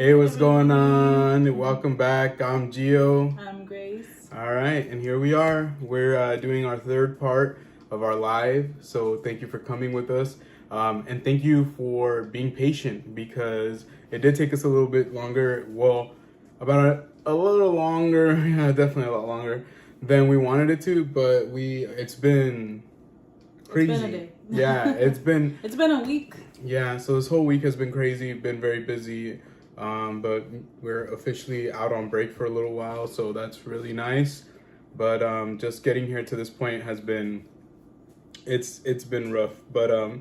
Hey, what's going on? Welcome back. I'm Gio. I'm Grace. All right, and here we are. We're doing our third part of our live. So thank you for coming with us. And thank you for being patient because it did take us a little bit longer. Well, about a little longer, yeah, definitely a lot longer than we wanted it to. But it's been crazy. It's been a day. Yeah, it's been a week. Yeah, so this whole week has been crazy, been very busy, but we're officially out on break for a little while, so that's really nice. But just getting here to this point has been, it's been rough. But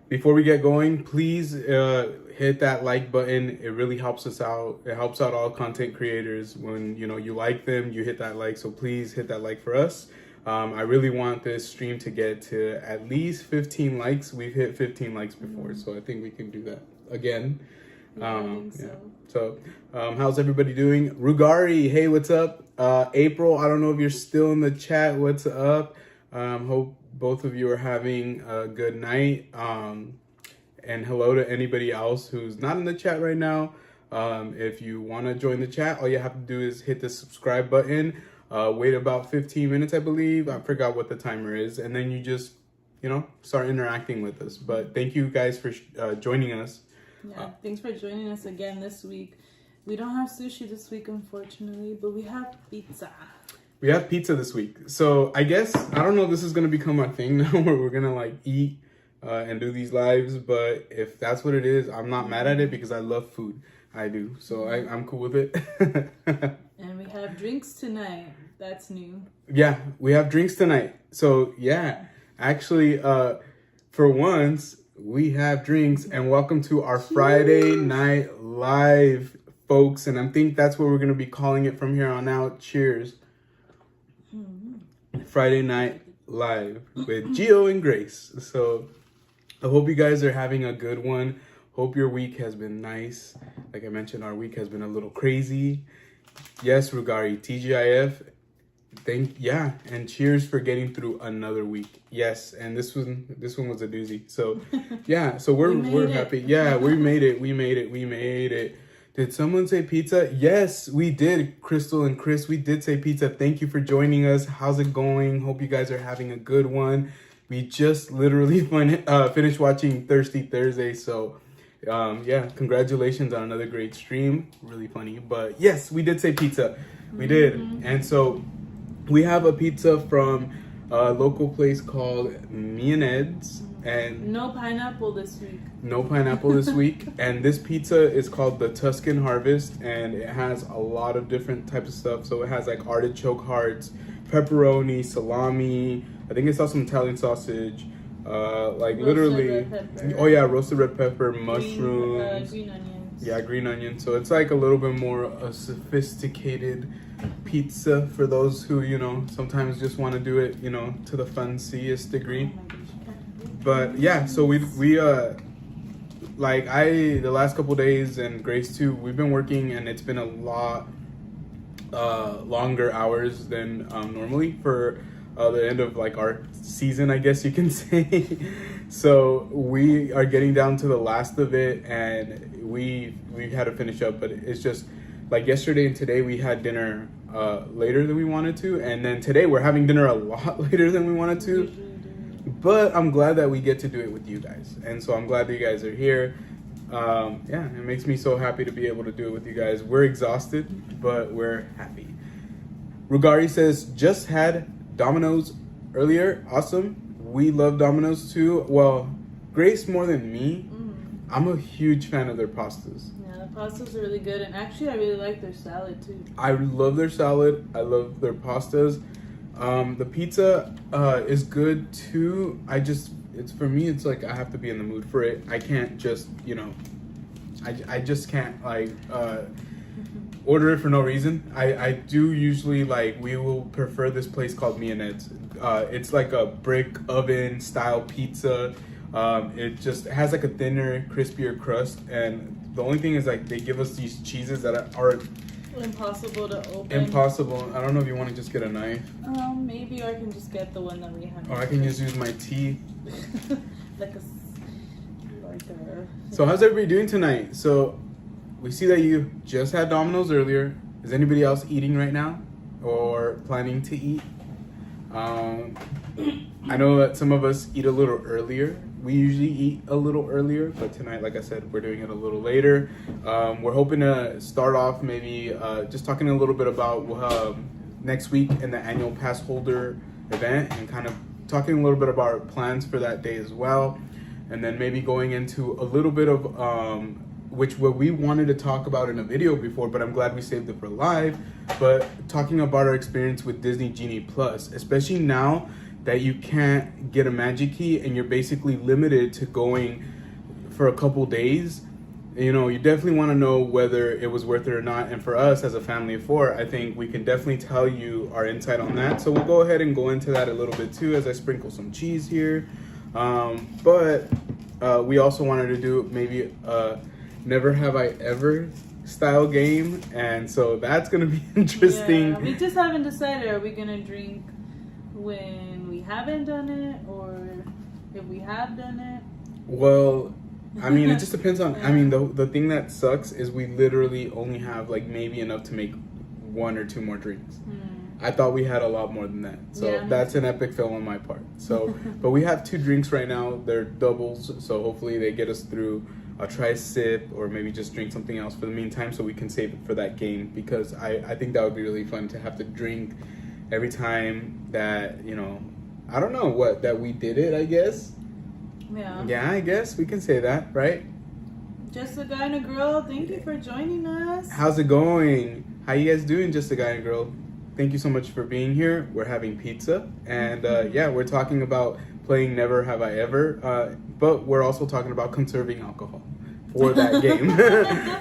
before we get going, please hit that like button. It really helps us out. It helps out all content creators when you like them, you hit that like. So please hit that like for us. I really want this stream to get to at least 15 likes. We've hit 15 likes before, so I think we can do that again. I think so. Yeah. So, how's everybody doing? Rugari, hey, what's up? April, I don't know if you're still in the chat. What's up? Hope both of you are having a good night. And hello to anybody else who's not in the chat right now. If you want to join the chat, all you have to do is hit the subscribe button. Wait about 15 minutes, I believe. I forgot what the timer is. And then you just, start interacting with us. But thank you guys for joining us. Yeah, thanks for joining us again this week. We don't have sushi this week, unfortunately, but we have pizza. We have pizza this week. So I guess, I don't know if this is going to become our thing now where we're going to eat and do these lives. But if that's what it is, I'm not mad at it because I love food. I do. So I'm cool with it. And we have drinks tonight. That's new. Yeah, we have drinks tonight. So yeah, actually, for once, we have drinks. And welcome to our Friday Night Live, folks. And I think that's what we're going to be calling it from here on out. Cheers. Friday Night Live with Gio and Grace. So I hope you guys are having a good one. Hope your week has been nice. Like I mentioned, our week has been a little crazy. Yes, Rugari, TGIF. And cheers for getting through another week. Yes, and this one was a doozy. So yeah, so we're happy. Yeah, we made it. Did someone say pizza? Yes, we did. Crystal and Chris, we did say pizza. Thank you for joining us. How's it going? Hope you guys are having a good one. We just literally finished watching Thirsty Thursday, so congratulations on another great stream. Really funny. But yes, we did say pizza. We did. And so we have a pizza from a local place called Mermaid's. And no pineapple this week. No pineapple this week. And this pizza is called the Tuscan Harvest. And it has a lot of different types of stuff. So it has artichoke hearts, pepperoni, salami. I think it's also some Italian sausage. Literally, roasted red pepper, mushrooms, green onions. Yeah, green onions. So it's a little bit more a sophisticated pizza for those who sometimes just want to do it to the fanciest degree. But yeah, so we the last couple days, and Grace too, we've been working, and it's been a lot longer hours than normally for the end of our season, I guess you can say. So we are getting down to the last of it, and we had to finish up. But it's just yesterday and today we had dinner later than we wanted to, and then today we're having dinner a lot later than we wanted to. But I'm glad that we get to do it with you guys, and so I'm glad that you guys are here. It makes me so happy to be able to do it with you guys. We're exhausted, but we're happy. Rugari says, just had Domino's earlier. Awesome. We love Domino's too. Well, Grace more than me. I'm a huge fan of their pastas. Yeah, the pastas are really good, and actually I really like their salad too. I love their salad. I love their pastas. The pizza is good too. It's for me, it's I have to be in the mood for it. I can't just, I just can't order it for no reason. I do usually we will prefer this place called Mermaid's. It's a brick oven style pizza. It just has a thinner, crispier crust, and the only thing is they give us these cheeses that are impossible to open. Impossible. I don't know if you want to just get a knife. Maybe I can just get the one that we have. Or I can just use my teeth. like a So how's everybody doing tonight? So we see that you just had Domino's earlier. Is anybody else eating right now or planning to eat? I know that some of us eat a little earlier. We usually eat a little earlier, but tonight, like I said, we're doing it a little later. We're hoping to start off maybe just talking a little bit about next week in the annual pass holder event and kind of talking a little bit about our plans for that day as well. And then maybe going into a little bit of what we wanted to talk about in a video before, but I'm glad we saved it for live. But talking about our experience with Disney Genie Plus, especially now that you can't get a magic key and you're basically limited to going for a couple days. You know, you definitely want to know whether it was worth it or not. And for us as a family of four, I think we can definitely tell you our insight on that. So we'll go ahead and go into that a little bit too as I sprinkle some cheese here. But we also wanted to do maybe a Never Have I Ever style game. And so that's going to be interesting. Yeah, we just haven't decided. Are we going to drink when we haven't done it or if we have done it? Well, I mean, it just depends on, I mean, the thing that sucks is we literally only have like maybe enough to make one or two more drinks. I thought we had a lot more than that. So that's an epic fail on my part. So, but we have 2 drinks right now. They're doubles. So hopefully they get us through. I'll try a sip or maybe just drink something else for the meantime so we can save it for that game, because I think that would be really fun to have to drink every time that, you know, I don't know what, that we did it, I guess. Yeah, I guess we can say that, right? Just a Guy and a Girl, thank you for joining us. How's it going? How you guys doing, Just a Guy and a Girl? Thank you so much for being here. We're having pizza, and yeah, we're talking about playing Never Have I Ever, but we're also talking about conserving alcohol for that game,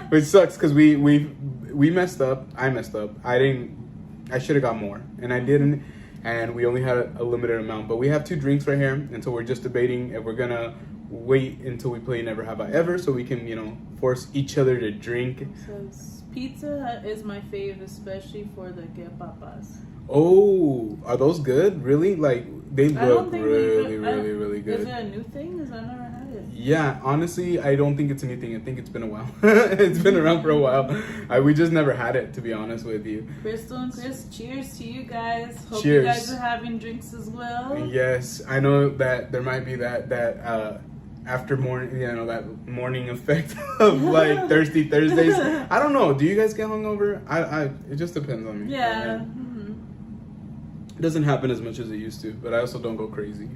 which sucks because we messed up. I messed up. I should have got more, and I didn't, and we only had a limited amount. But we have 2 drinks right here, and so we're just debating if we're gonna wait until we play Never Have I Ever so we can, you know, force each other to drink. So pizza is my fave, especially for the que papas. Oh, are those good? Really? Like, they look really good. Is it a new thing? Because I've never had it. Yeah, honestly, I don't think it's a new thing. I think it's been a while. It's been around for a while. We just never had it, to be honest with you. Crystal and Chris, cheers to you guys. Hope Cheers. you guys are having drinks as well. Yes, I know that there might be that after morning, you know, that morning effect of like thirsty Thursdays. I don't know. Do you guys get hungover? It just depends on me. Yeah. It doesn't happen as much as it used to, but I also don't go crazy.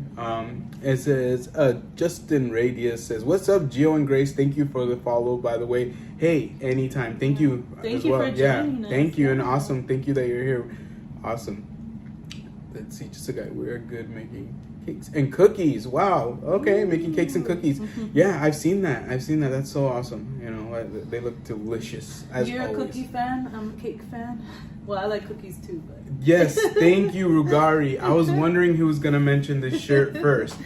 It says, Justin Radius says, "What's up, Gio and Grace? Thank you for the follow, by the way. Hey, anytime. Thank you Thank as you well. for joining us. Thank you, and awesome. Thank you that you're here. Awesome. Let's see, just a guy. We're good making cakes and cookies. Wow. Okay, making cakes and cookies. Yeah, I've seen that. That's so awesome. You know, they look delicious. As You're always. a cookie fan. I'm a cake fan. Well, I like cookies too, but Yes, thank you, Rugari. I was wondering who was gonna mention this shirt first.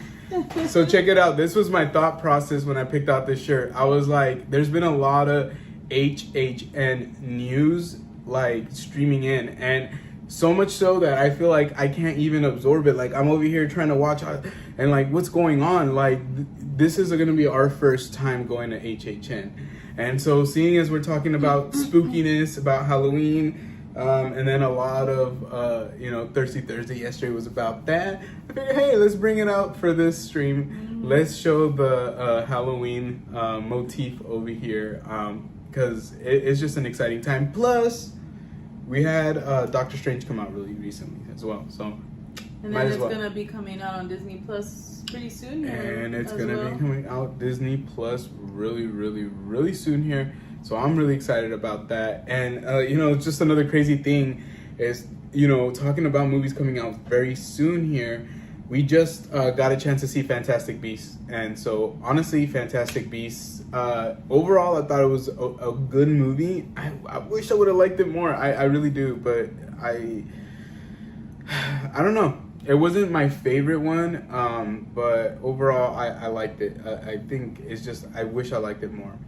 So check it out. This was my thought process when I picked out this shirt. I was like, there's been a lot of HHN news like streaming in, and so much so that I feel like I can't even absorb it. Like, I'm over here trying to watch and like, what's going on? Like, this is gonna be our first time going to HHN. And so seeing as we're talking about spookiness, about Halloween, and then a lot of, you know, Thirsty Thursday yesterday was about that. I figured, hey, let's bring it out for this stream. Let's show the Halloween motif over here, because it's just an exciting time. Plus, we had Doctor Strange come out really recently as well. So, and then it's gonna be coming out on Disney Plus pretty soon. And it's gonna be coming out Disney Plus really soon here. So I'm really excited about that. And, you know, just another crazy thing is, you know, talking about movies coming out very soon here, we just got a chance to see Fantastic Beasts. And so, honestly, Fantastic Beasts, overall, I thought it was a good movie. I wish I would have liked it more. I really do. But I don't know. It wasn't my favorite one, but overall, I liked it. I think it's just, I wish I liked it more.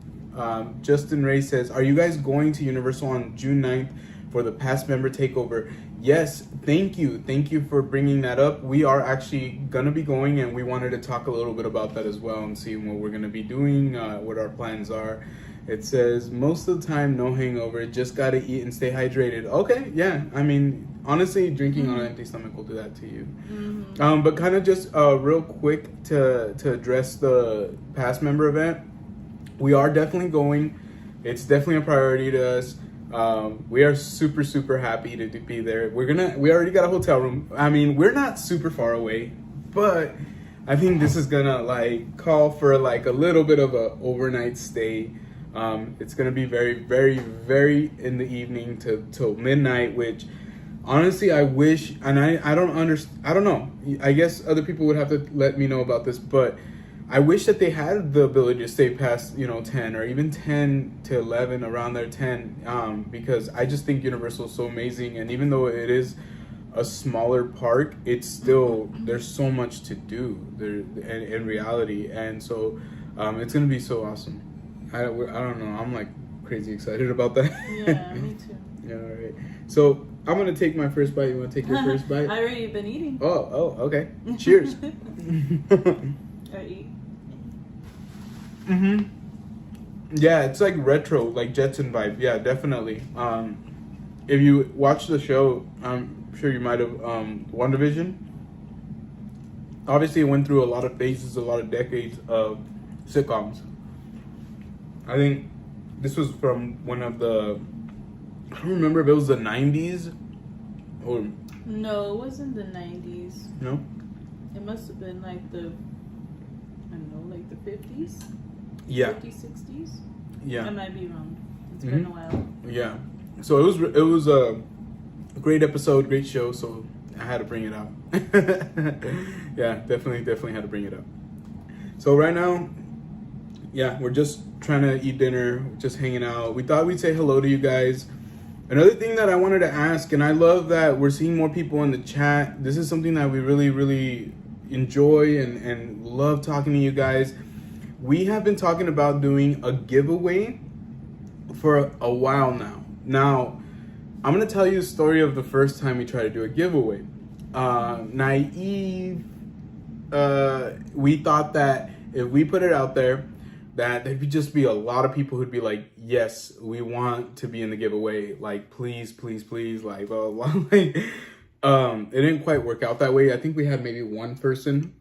Justin Ray says, "Are you guys going to Universal on June 9th for the past member takeover?" Yes, thank you. Thank you for bringing that up. We are actually going to be going, and we wanted to talk a little bit about that as well and see what we're going to be doing, what our plans are. It says, most of the time, no hangover. Just gotta eat and stay hydrated. Okay, yeah. I mean, honestly, drinking on an empty stomach will do that to you. Mm-hmm. But kind of just real quick to address the past member event. We are definitely going. It's definitely a priority to us. We are super, super happy to be there. We already got a hotel room. I mean, we're not super far away, but I think this is gonna like call for like a little bit of a overnight stay. It's gonna be very, very, very in the evening till midnight, which honestly I wish, and I don't understand. I don't know. I guess other people would have to let me know about this, but I wish that they had the ability to stay past 10 or even 10 to 11, around there 10, because I just think Universal is so amazing, and even though it is a smaller park, it's still, there's so much to do there in reality, and so it's gonna be so awesome. I don't know, I'm like crazy excited about that. Yeah, me too. Yeah, all right. So I'm gonna take my first bite. You want to take your first bite? I already been eating. Oh, okay. Cheers. I eat. Yeah, it's like retro, like Jetson vibe. Yeah, definitely. If you watch the show, I'm sure you might have WandaVision. Obviously, it went through a lot of phases, a lot of decades of sitcoms. I think this was from one of the, I don't remember if it was the 90s or... No, it wasn't the 90s. No? It must have been like the, I don't know, like the 50s? Yeah. 50s, 60s? Yeah. I might be wrong. It's been a while. Yeah. So it was a great episode, great show, so I had to bring it out. Yeah, definitely had to bring it up. So right now, yeah, we're just trying to eat dinner, just hanging out. We thought we'd say hello to you guys. Another thing that I wanted to ask, and I love that we're seeing more people in the chat. This is something that we really, really enjoy and love talking to you guys. We have been talking about doing a giveaway for a while now. Now, I'm going to tell you the story of the first time we tried to do a giveaway. Naive, we thought that if we put it out there, that there'd just be a lot of people who'd be like, yes, we want to be in the giveaway. Like, please, please, please, like, blah, blah, blah. Like, it didn't quite work out that way. I think we had maybe one person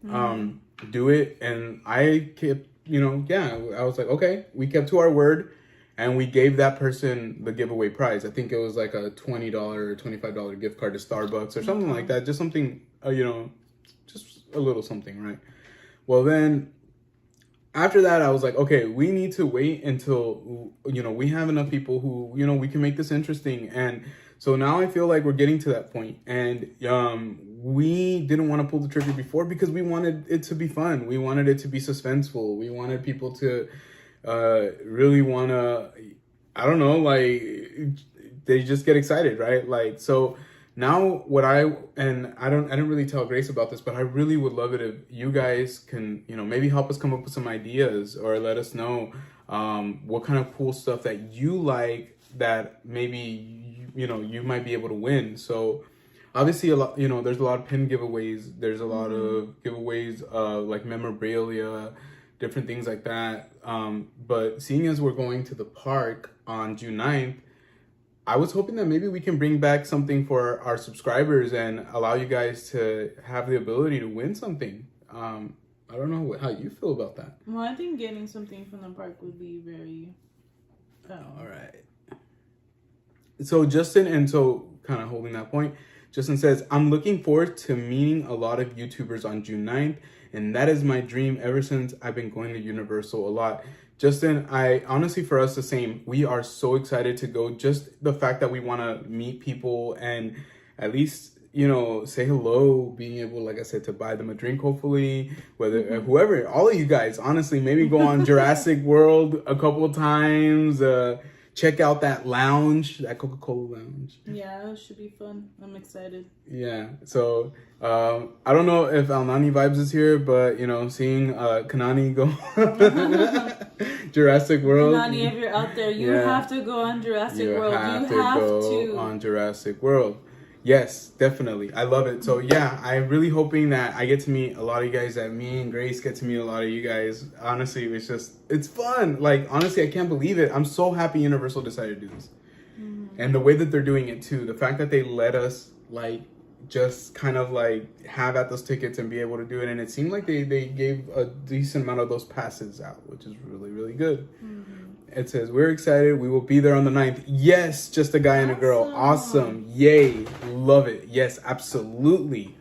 do it. And I kept, I was like, okay, we kept to our word. And we gave that person the giveaway prize. I think it was like a $20 or $25 gift card to Starbucks or something like that. Just something, just a little something, right? Well, then after that, I was like, okay, we need to wait until, we have enough people who, we can make this interesting. And so now I feel like we're getting to that point. And we didn't want to pull the trigger before because we wanted it to be fun. We wanted it to be suspenseful. We wanted people to really want to, I don't know, like, they just get excited, right? Like, so now I didn't really tell Grace about this, but I really would love it if you guys can, maybe help us come up with some ideas or let us know what kind of cool stuff that you like that maybe, you might be able to win. So obviously a lot, there's a lot of pin giveaways. There's a lot of giveaways like memorabilia, different things like that. But seeing as we're going to the park on June 9th, I was hoping that maybe we can bring back something for our subscribers and allow you guys to have the ability to win something. I don't know how you feel about that. Well, I think getting something from the park would be very... All right. So Justin, and so kind of holding that point, Justin says, I'm looking forward to meeting a lot of YouTubers on June 9th. And that is my dream ever since I've been going to Universal a lot. Justin, honestly, for us, the same. We are so excited to go. Just the fact that we want to meet people and at least, say hello, being able, like I said, to buy them a drink, hopefully, whether, whoever, all of you guys, honestly, maybe go on Jurassic World a couple of times, check out that lounge, that Coca-Cola lounge. Yeah, it should be fun. I'm excited. Yeah. So, I don't know if Alnani Vibes is here, but, seeing Kanani go Jurassic World. Kanani, if you're out there, you have to go on Jurassic World. You have to go on Jurassic World. Yes, definitely. I love it. So yeah, I'm really hoping that I get to meet a lot of you guys, that me and Grace get to meet a lot of you guys. Honestly, it's fun. Like, honestly, I can't believe it. I'm so happy Universal decided to do this. And the way that they're doing it too, the fact that they let us like just kind of like have at those tickets and be able to do it. And it seemed like they gave a decent amount of those passes out, which is really, really good. It says, we're excited. We will be there on the 9th. Yes, just a guy and a girl. Awesome. Yay. Love it. Yes, absolutely.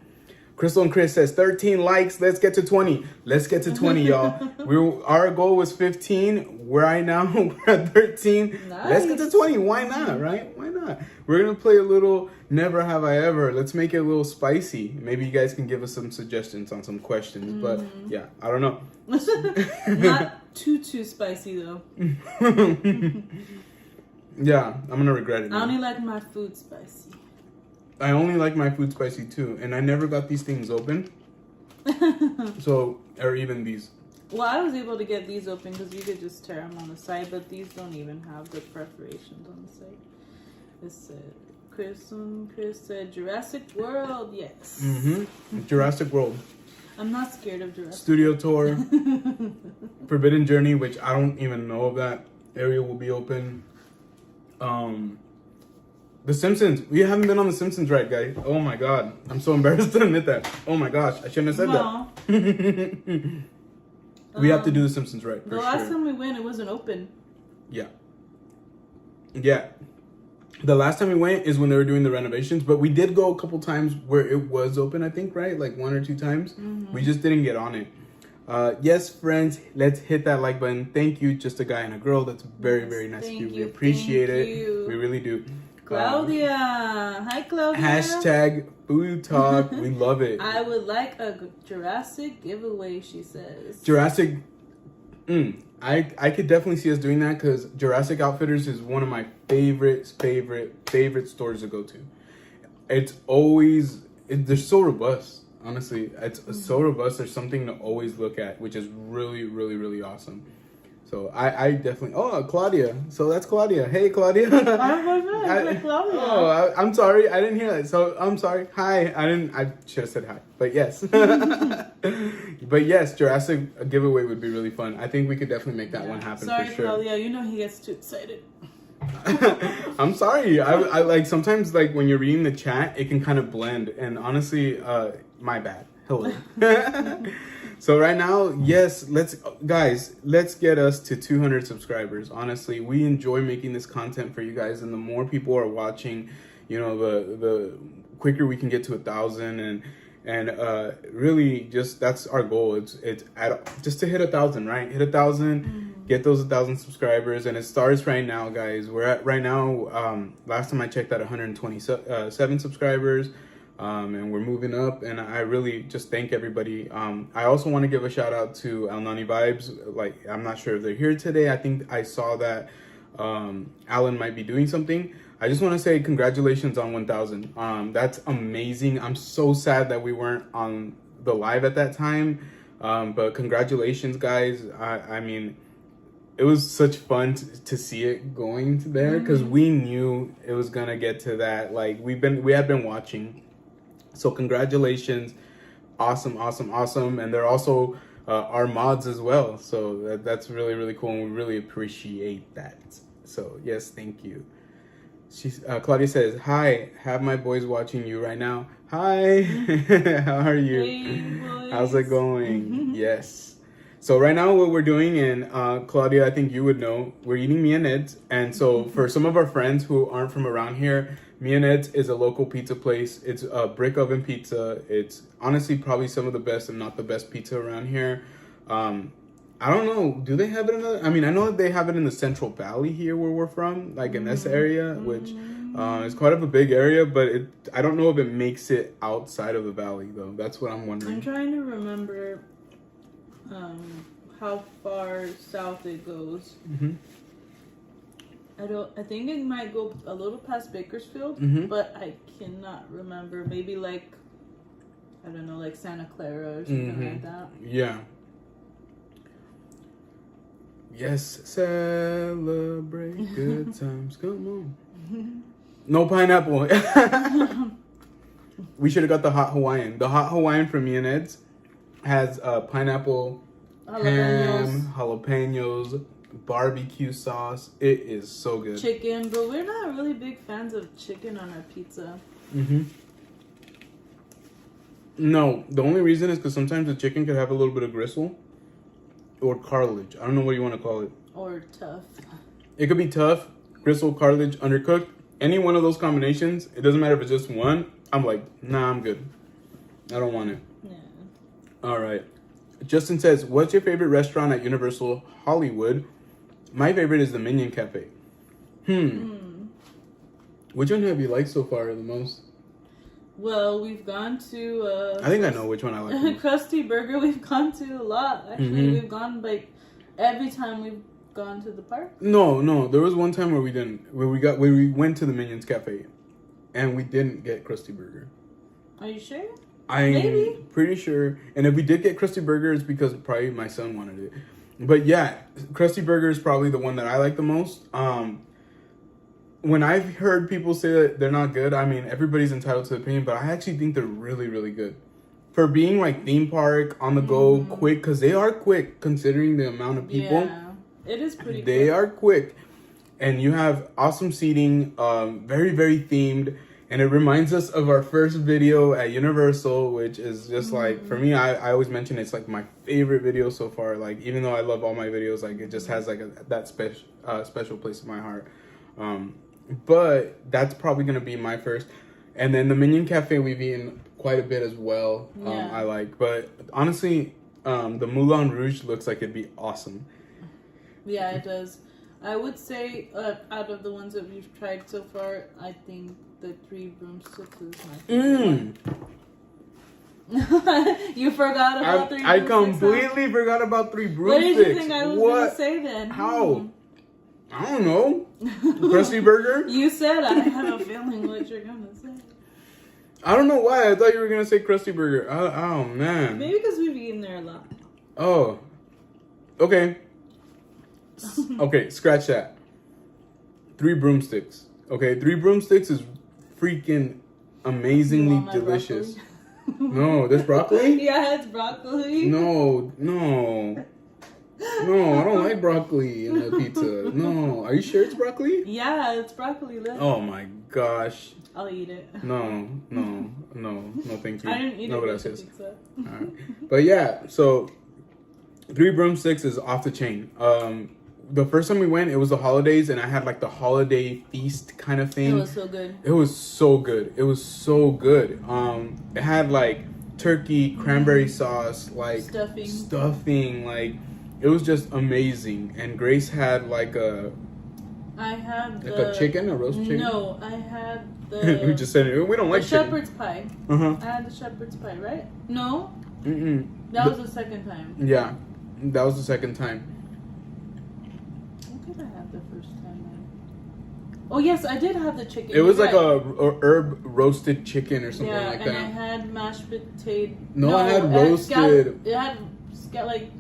Crystal and Chris says 13 likes. Let's get to 20. Let's get to 20, y'all. Our goal was 15. Right now, we're at 13. Nice. Let's get to 20. Why not, right? Why not? We're going to play a little Never Have I Ever. Let's make it a little spicy. Maybe you guys can give us some suggestions on some questions. But yeah, I don't know. Not too spicy though. Yeah, I'm gonna regret it. I only like my food spicy. I only like my food spicy too, and I never got these things open. So, or even these. Well, I was able to get these open because you could just tear them on the side, but these don't even have the preparations on the side. It said, Chris said Jurassic World, yes. Jurassic World. I'm not scared of Jurassic Studio Tour. Forbidden Journey, which I don't even know if that area will be open. The Simpsons. We haven't been on The Simpsons, right, guys? Oh my god. I'm so embarrassed to admit that. Oh my gosh. I shouldn't have said that. We have to do The Simpsons right. The last time we went, it wasn't open. Yeah. Yeah. The last time we went is when they were doing the renovations, but we did go a couple times where it was open, I think, right? Like 1 or 2 times. We just didn't get on it. Yes, friends, let's hit that like button. Thank you, just a guy and a girl. That's very, very nice of you. We appreciate it. We really do. Claudia. Hi, Claudia. Hashtag food talk. We love it. I would like a Jurassic giveaway, she says. Jurassic. I could definitely see us doing that because Jurassic Outfitters is one of my favorite stores to go to. It's always, they're so robust. Honestly, it's so robust. There's something to always look at, which is really, really, really awesome. So I definitely. Oh, Claudia. So that's Claudia. Hey, Claudia. Claudia. Oh, I'm sorry. I didn't hear that. So I'm sorry. Hi. I should have said hi. But yes. But yes, Jurassic giveaway would be really fun. I think we could definitely make that one happen for sure. Sorry, Claudia. You know he gets too excited. I'm sorry. I like sometimes like when you're reading the chat, it can kind of blend. And honestly, my bad. Hello. So right now, yes, let's get us to 200 subscribers. Honestly, we enjoy making this content for you guys, and the more people are watching, you know, the quicker we can get to 1,000, and really just that's our goal. It's just to hit 1,000, right? Hit 1,000, get those 1,000 subscribers, and it starts right now, guys. We're at right now. Last time I checked, at 127 subscribers. And we're moving up, and I really just thank everybody. I also want to give a shout out to El Nani Vibes. Like, I'm not sure if they're here today. I think I saw that Alan might be doing something. I just want to say congratulations on 1,000. That's amazing. I'm so sad that we weren't on the live at that time, but congratulations, guys. I mean, it was such fun to see it going to there because we knew it was gonna get to that. Like, we had been watching. So congratulations. Awesome. And they're also our mods as well. So that's really, really cool. And we really appreciate that. So yes, thank you. Claudia says, hi, have my boys watching you right now. Hi. How are you? Hey, boys. How's it going? Yes. So right now what we're doing, and Claudia, I think you would know, we're eating Mia Ned's. And so for some of our friends who aren't from around here, Mia Ned's is a local pizza place. It's a brick oven pizza. It's honestly probably some of the best, if not the best pizza around here. I don't know. Do they have it in I mean, I know that they have it in the Central Valley here where we're from, like in this area, which is quite of a big area, but I don't know if it makes it outside of the valley, though. That's what I'm wondering. I'm trying to remember how far south it goes. I think it might go a little past Bakersfield, but I cannot remember. Maybe like, I don't know, like Santa Clara or something like that. Yeah. Yes, celebrate good times. Come on. No pineapple. We should have got the hot Hawaiian. The hot Hawaiian from Me and Ed's has pineapple, ham, jalapenos, barbecue sauce. It is so good. Chicken, but we're not really big fans of chicken on our pizza. Mm-hmm. No, the only reason is because sometimes the chicken could have a little bit of gristle or cartilage. I don't know what you want to call it. Or tough. It could be tough, gristle, cartilage, undercooked. Any one of those combinations, it doesn't matter if it's just one. I'm like, nah, I'm good. I don't want it. Yeah. All right. Justin says, what's your favorite restaurant at Universal Hollywood? My favorite is the Minion Cafe. Which one have you liked so far the most? Well, we've gone to... I think I know which one I like the most. Krusty Burger, we've gone to a lot. Actually, we've gone like every time we've gone to the park. No. There was one time where we didn't. Where we went to the Minions Cafe, and we didn't get Krusty Burger. Are you sure? I'm pretty sure. And if we did get Krusty Burger, it's because probably my son wanted it. But yeah, Krusty Burger is probably the one that I like the most. When I've heard people say that they're not good, I mean, everybody's entitled to opinion, but I actually think they're really, really good. For being like theme park, on the go, quick, because they are quick considering the amount of people. Yeah, it is pretty They are quick. And you have awesome seating, very, very themed. And it reminds us of our first video at Universal, which is just like, for me, I always mention it's like my favorite video so far. Like, even though I love all my videos, like it just has like that special place in my heart. But that's probably going to be my first. And then the Minion Cafe we've eaten quite a bit as well. I like. But honestly, the Moulin Rouge looks like it'd be awesome. Yeah, it does. I would say out of the ones that we've tried so far, I think the Three Broomsticks is my favorite one. You forgot about Three Broomsticks? I completely forgot about Three Broomsticks. What did you think I was going to say then? How? I don't know. Krusty Burger? You said I have a feeling what you're going to say. I don't know why. I thought you were going to say Krusty Burger. Oh, man. Maybe because we've eaten there a lot. Oh. Okay. Okay, scratch that. Three Broomsticks. Okay, Three Broomsticks is freaking amazingly delicious. No, there's broccoli? Yeah, it's broccoli. No, I don't like broccoli in the pizza. No, are you sure it's broccoli? Yeah, it's broccoli. Look. Oh my gosh. I'll eat it. No, thank you. I didn't eat it with gracias. pizza. Alright. But yeah, so Three Broomsticks is off the chain. The first time we went, it was the holidays, and I had like the holiday feast kind of thing. It was so good. It was so good. It had like turkey, cranberry sauce, like stuffing, like it was just amazing. And Grace had like a chicken, a roast chicken. No, I had the. We just said it. We don't like chicken. Shepherd's pie. I had the shepherd's pie, right? No. That was the second time. Yeah, that was the second time. What did I have the first time? Oh yes, I did have the chicken. It was like a herb roasted chicken or something like that. Yeah, and I had mashed potato. No, I had roasted. It had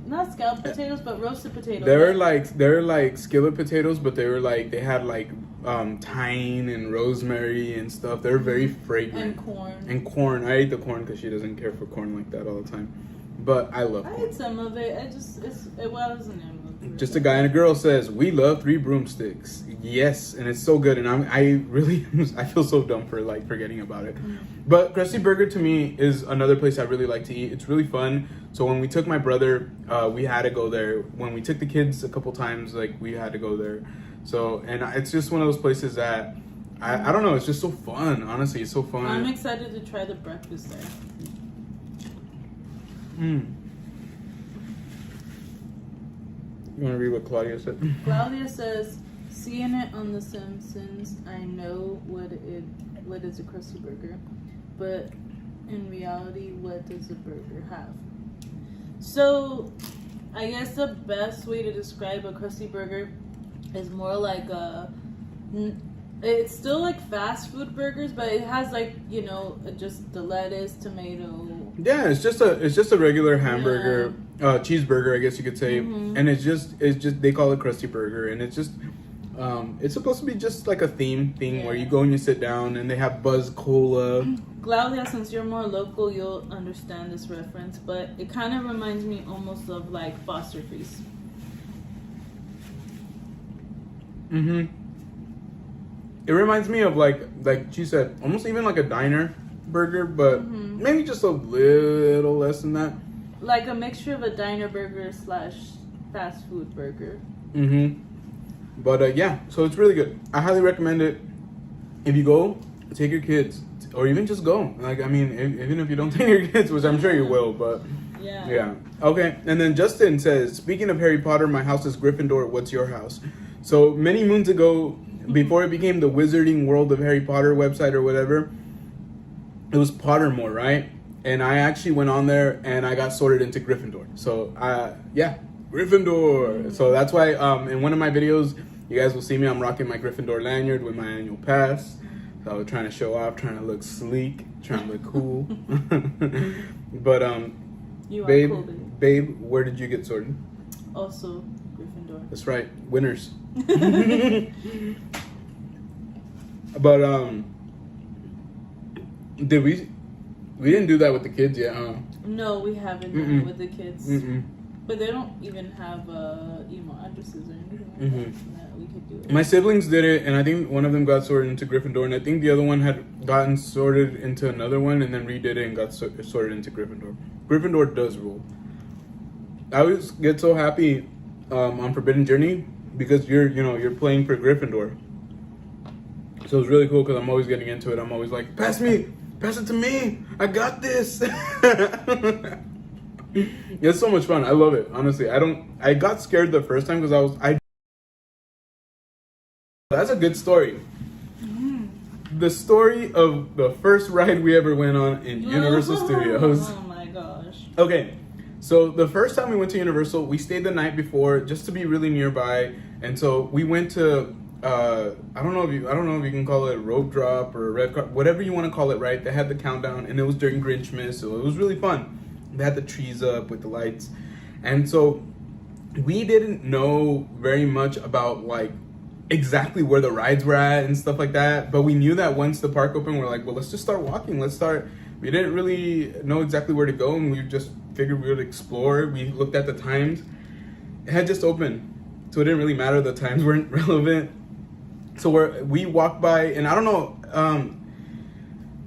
not scalloped potatoes, but roasted potatoes. They're like skillet potatoes, but they had like thyme and rosemary and stuff. They're very fragrant. And corn. I ate the corn because she doesn't care for corn like that all the time. But I love corn. I ate some of it. It wasn't. Just a guy and a girl says, we love Three Broomsticks. Yes, and it's so good. And I feel so dumb for like forgetting about it. But Krusty Burger to me is another place I really like to eat. It's really fun. So when we took my brother, we had to go there. When we took the kids a couple times, like we had to go there. So, and it's just one of those places that, I don't know, it's just so fun. Honestly, it's so fun. I'm excited to try the breakfast there. You want to read what Claudia said? Claudia says, seeing it on The Simpsons, I know what is a Krusty Burger, but in reality, what does a burger have? So, I guess the best way to describe a Krusty Burger is more like it's still like fast food burgers, but it has like, just the lettuce, tomato. Yeah, it's just a regular hamburger, cheeseburger, I guess you could say. And it's just they call it Krusty Burger, and it's just It's supposed to be just like a theme thing where you go and you sit down, and they have Buzz Cola. Claudia, since you're more local, you'll understand this reference, but it kind of reminds me almost of like Foster Feast. Mm-hmm. It reminds me of like she said, almost even like a diner burger, but maybe just a little less than that. Like a mixture of a diner burger / fast food burger. Mm-hmm. But yeah, so it's really good. I highly recommend it. If you go, take your kids, or even just go. Like, I mean, even if you don't take your kids, which I'm sure you will, but yeah. Okay, and then Justin says, speaking of Harry Potter, my house is Gryffindor. What's your house? So many moons ago, before it became the Wizarding World of Harry Potter website or whatever, it was Pottermore, right? And I actually went on there and I got sorted into Gryffindor. So yeah, Gryffindor. So that's why in one of my videos, you guys will see me. I'm rocking my Gryffindor lanyard with my annual pass. So I was trying to show off, trying to look sleek, trying to look cool. But you babe, are cool, babe, where did you get sorted? Also Gryffindor. That's right, winners. But did we didn't do that with the kids yet, huh? No, we haven't done it with the kids. Mm-mm. But they don't even have email addresses or anything like that we could do it. My siblings did it, and I think one of them got sorted into Gryffindor, and I think the other one had gotten sorted into another one, and then redid it and got sorted into Gryffindor. Gryffindor does rule. I always get so happy on Forbidden Journey because you're playing for Gryffindor. So it's really cool because I'm always getting into it. I'm always like, pass it to me. I got this. It's so much fun. I love it. Honestly, I got scared the first time because that's a good story. The story of the first ride we ever went on in Universal Studios. Oh my gosh. Okay. So the first time we went to Universal, we stayed the night before just to be really nearby, and so we went to I don't know if you can call it a rope drop or a red carpet, whatever you want to call it, right? They had the countdown, and it was during Grinchmas, so it was really fun. They had the trees up with the lights, and so we didn't know very much about like exactly where the rides were at and stuff like that. But we knew that once the park opened, we're like, well, let's just start walking. We didn't really know exactly where to go, and we just figured we would explore. We looked at the times. It had just opened, so it didn't really matter. The times weren't relevant. So we walked by, and I don't know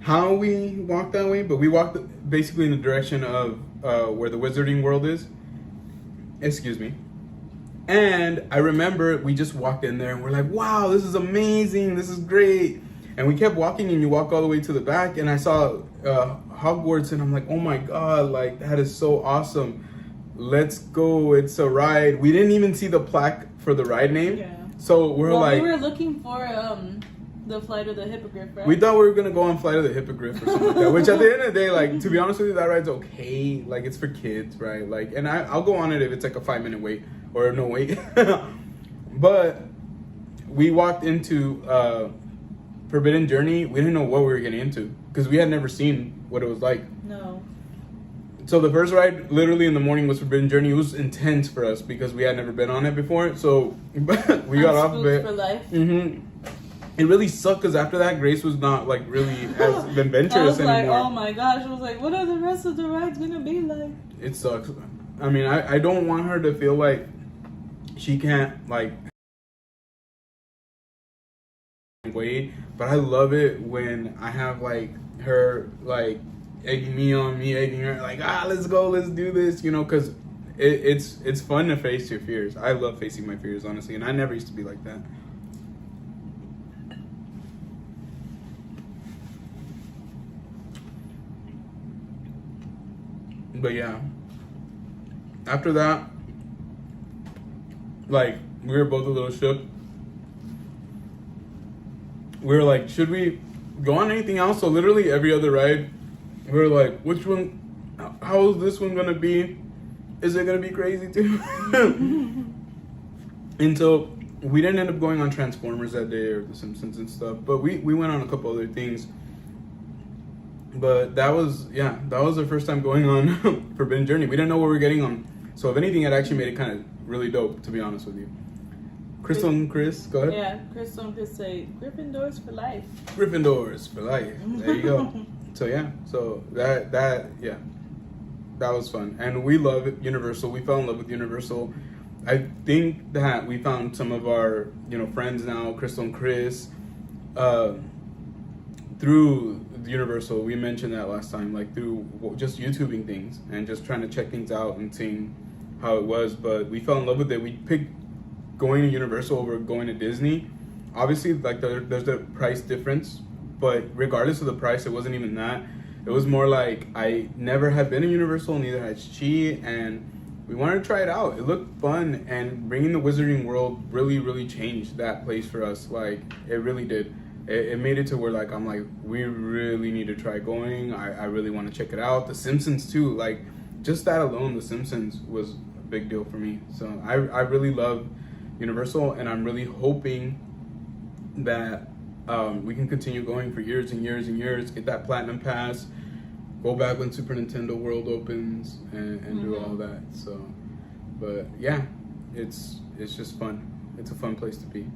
how we walked that way, but we walked basically in the direction of where the Wizarding World is. Excuse me. And I remember we just walked in there and we're like, wow, this is amazing. This is great. And we kept walking, and you walk all the way to the back, and I saw Hogwarts, and I'm like, oh my God, like that is so awesome. Let's go. It's a ride. We didn't even see the plaque for the ride name. Yeah. So we were looking for the Flight of the Hippogriff, right? We thought we were gonna go on Flight of the Hippogriff or something like that. Which at the end of the day, like, to be honest with you, that ride's okay. Like, it's for kids, right? Like, and I'll go on it if it's like a 5-minute wait or no wait. But we walked into Forbidden Journey. We didn't know what we were getting into because we had never seen what it was like. No. So the first ride, literally in the morning, was Forbidden Journey. It was intense for us because we had never been on it before. So we got off of it. For life. Mm-hmm. It really sucked because after that, Grace was not like really as adventurous I was anymore. like, oh my gosh! I was like, what are the rest of the rides gonna be like? It sucks. I mean, I don't want her to feel like she can't like wait, but I love it when I have like her like egging me on, me egging her, like, let's go, let's do this, because it's fun to face your fears. I love facing my fears, honestly, and I never used to be like that. But yeah, after that, like, we were both a little shook. We were like, should we go on anything else? So literally every other ride, we were like, which one, how is this one gonna be? Is it gonna be crazy too? And so we didn't end up going on Transformers that day or The Simpsons and stuff, but we went on a couple other things. But that was the first time going on Forbidden Journey. We didn't know what we were getting on. So if anything, it actually made it kind of really dope, to be honest with you. Crystal and Chris, go ahead. Yeah, Crystal and Chris say Gryffindors for life. Gryffindors for life. There you go. So yeah, so that was fun, and we love Universal. We fell in love with Universal. I think that we found some of our friends now, Crystal and Chris, through Universal. We mentioned that last time, like through just YouTubing things and just trying to check things out and seeing how it was. But we fell in love with it. We picked going to Universal over going to Disney. Obviously, like there's the price difference, but regardless of the price, it wasn't even that. It was more like I never had been to Universal, neither had she, and we wanted to try it out. It looked fun, and bringing the Wizarding World really, really changed that place for us. Like, it really did. It made it to where, like, I'm like, we really need to try going. I really want to check it out. The Simpsons, too. Like, just that alone, The Simpsons was a big deal for me. So I really love Universal, and I'm really hoping that we can continue going for years and years and years, get that Platinum Pass, go back when Super Nintendo World opens, and do all that. So, but yeah, it's just fun. It's a fun place to be.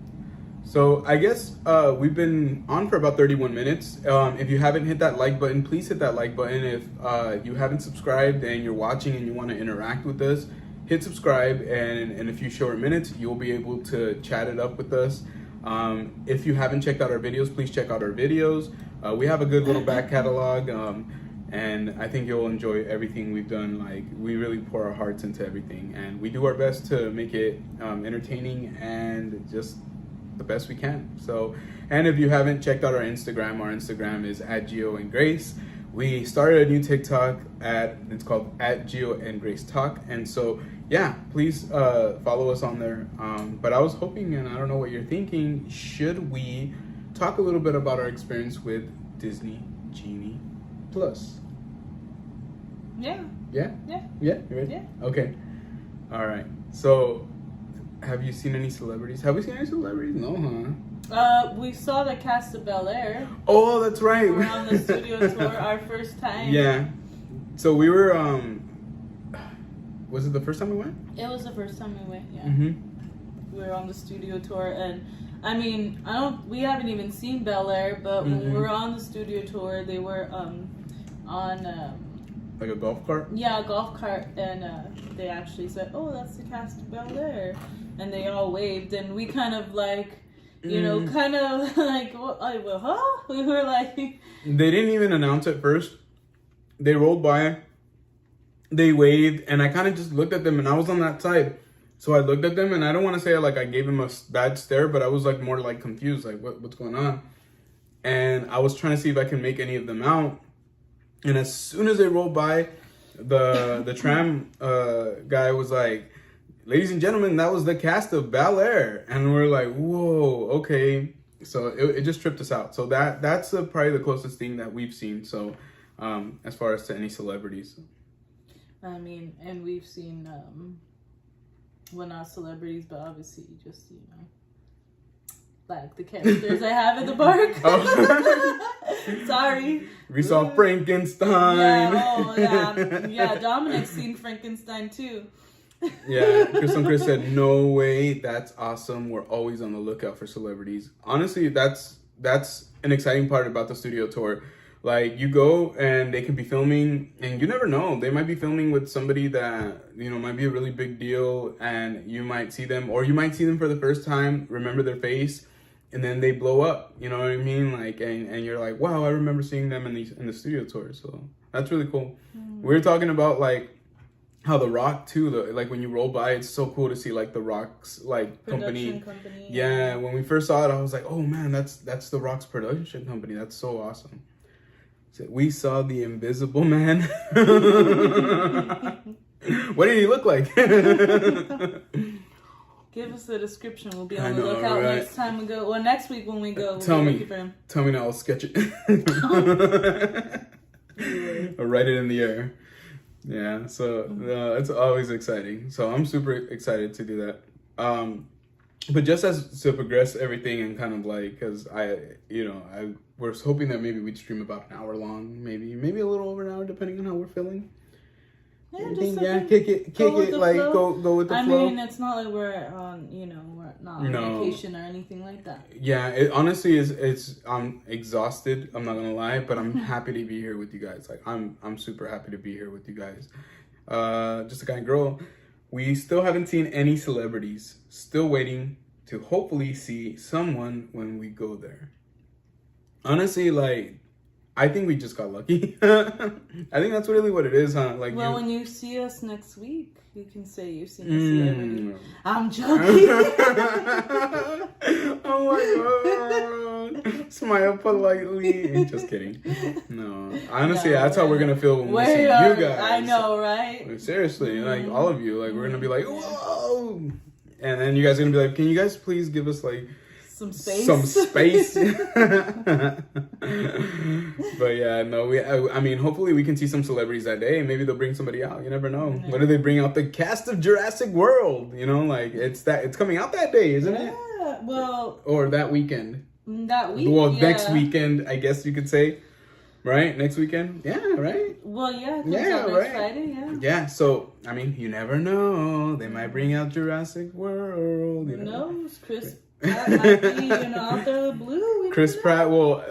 So I guess we've been on for about 31 minutes. If you haven't hit that like button, please hit that like button. If you haven't subscribed and you're watching and you want to interact with us, hit subscribe, and in a few short minutes, you'll be able to chat it up with us. If you haven't checked out our videos, please check out our videos. We have a good little back catalog, and I think you'll enjoy everything we've done. Like, we really pour our hearts into everything, and we do our best to make it entertaining and just the best we can. So, and if you haven't checked out our Instagram is @GeoandGrace. We started a new TikTok it's called @GeoandGraceTalk, and so yeah, please follow us on there. But I was hoping, and I don't know what you're thinking, should we talk a little bit about our experience with Disney Genie Plus? Yeah. Yeah? Yeah. Yeah? You ready? Yeah. Okay. All right. So, have you seen any celebrities? Have we seen any celebrities? No, huh? We saw the cast of Bel Air. Oh, that's right. We were on the studio tour our first time. Yeah. So we were, was it the first time we went? It was the first time we went, yeah. Mm-hmm. We were on the studio tour, and I mean, we haven't even seen Bel Air, but when we were on the studio tour, they were on like a golf cart? Yeah, a golf cart, and they actually said, "Oh, that's the cast of Bel Air," and they all waved, and we kind of like, kind of like, well, huh? We were like, they didn't even announce it first. They rolled by, they waved, and I kind of just looked at them, and I was on that side, so I looked at them, and I don't want to say like I gave them a bad stare, but I was like more like confused, like what's going on, and I was trying to see if I can make any of them out. And as soon as they rolled by, the tram guy was like, "Ladies and gentlemen, that was the cast of Bel Air," and we're like, "Whoa, okay." So it just tripped us out. So that's probably the closest thing that we've seen. So as far as to any celebrities, I mean, and we've seen well, not celebrities, but obviously just like the characters I have in the park. Oh. Sorry. We saw Frankenstein. Yeah, Dominic's seen Frankenstein too. Yeah, Chris said, "No way, that's awesome. We're always on the lookout for celebrities." Honestly, that's an exciting part about the studio tour. Like, you go and they can be filming, and you never know. They might be filming with somebody that, might be a really big deal, and you might see them, or you might see them for the first time, remember their face, and then they blow up, you know what I mean? Like, and you're like, wow, I remember seeing them in the studio tour. So that's really cool. We were talking about like how The Rock too, like when you roll by, it's so cool to see like The Rock's like company. Yeah, when we first saw it, I was like, oh man, that's The Rock's production company. That's so awesome. So we saw the Invisible Man. What did he look like? Give us a description. We'll be on the lookout next time we go. Well, next week when we go, we'll tell me now. I'll sketch it. Or write it in the air. Yeah. So it's always exciting. So I'm super excited to do that. But just as to progress everything and kind of like, because I was hoping that maybe we'd stream about an hour long, maybe a little over an hour, depending on how we're feeling. Yeah, kick it, like go with the flow. I mean, it's not like we're not on vacation or anything like that. Yeah, it honestly is. I'm exhausted. I'm not gonna lie, but I'm happy to be here with you guys. Like I'm super happy to be here with you guys. Just a kind of girl. We still haven't seen any celebrities. Still waiting to hopefully see someone when we go there. Honestly, like, I think we just got lucky. I think that's really what it is, huh? Like, well, when you see us next week, you can say you've seen a celebrity. I'm joking. Oh my god! Smile politely. Just kidding. No, honestly, that's how we're gonna feel when we see you guys. I know, right? Like, seriously, like all of you, like we're gonna be like, whoa, and then you guys are gonna be like, can you guys please give us like some space? But yeah, no, I mean, hopefully we can see some celebrities that day. Maybe they'll bring somebody out. You never know. What do they bring out? The cast of Jurassic World. You know, like it's coming out that day, isn't it? Yeah. Well. Or that weekend. That week. Well, next weekend, I guess you could say. Right? Next weekend? Yeah, right? Well, yeah. Yeah, right. Friday, yeah. Yeah, so, I mean, you never know. They might bring out Jurassic World. Who knows? Chris Pratt might be, out there with blue. Chris Pratt will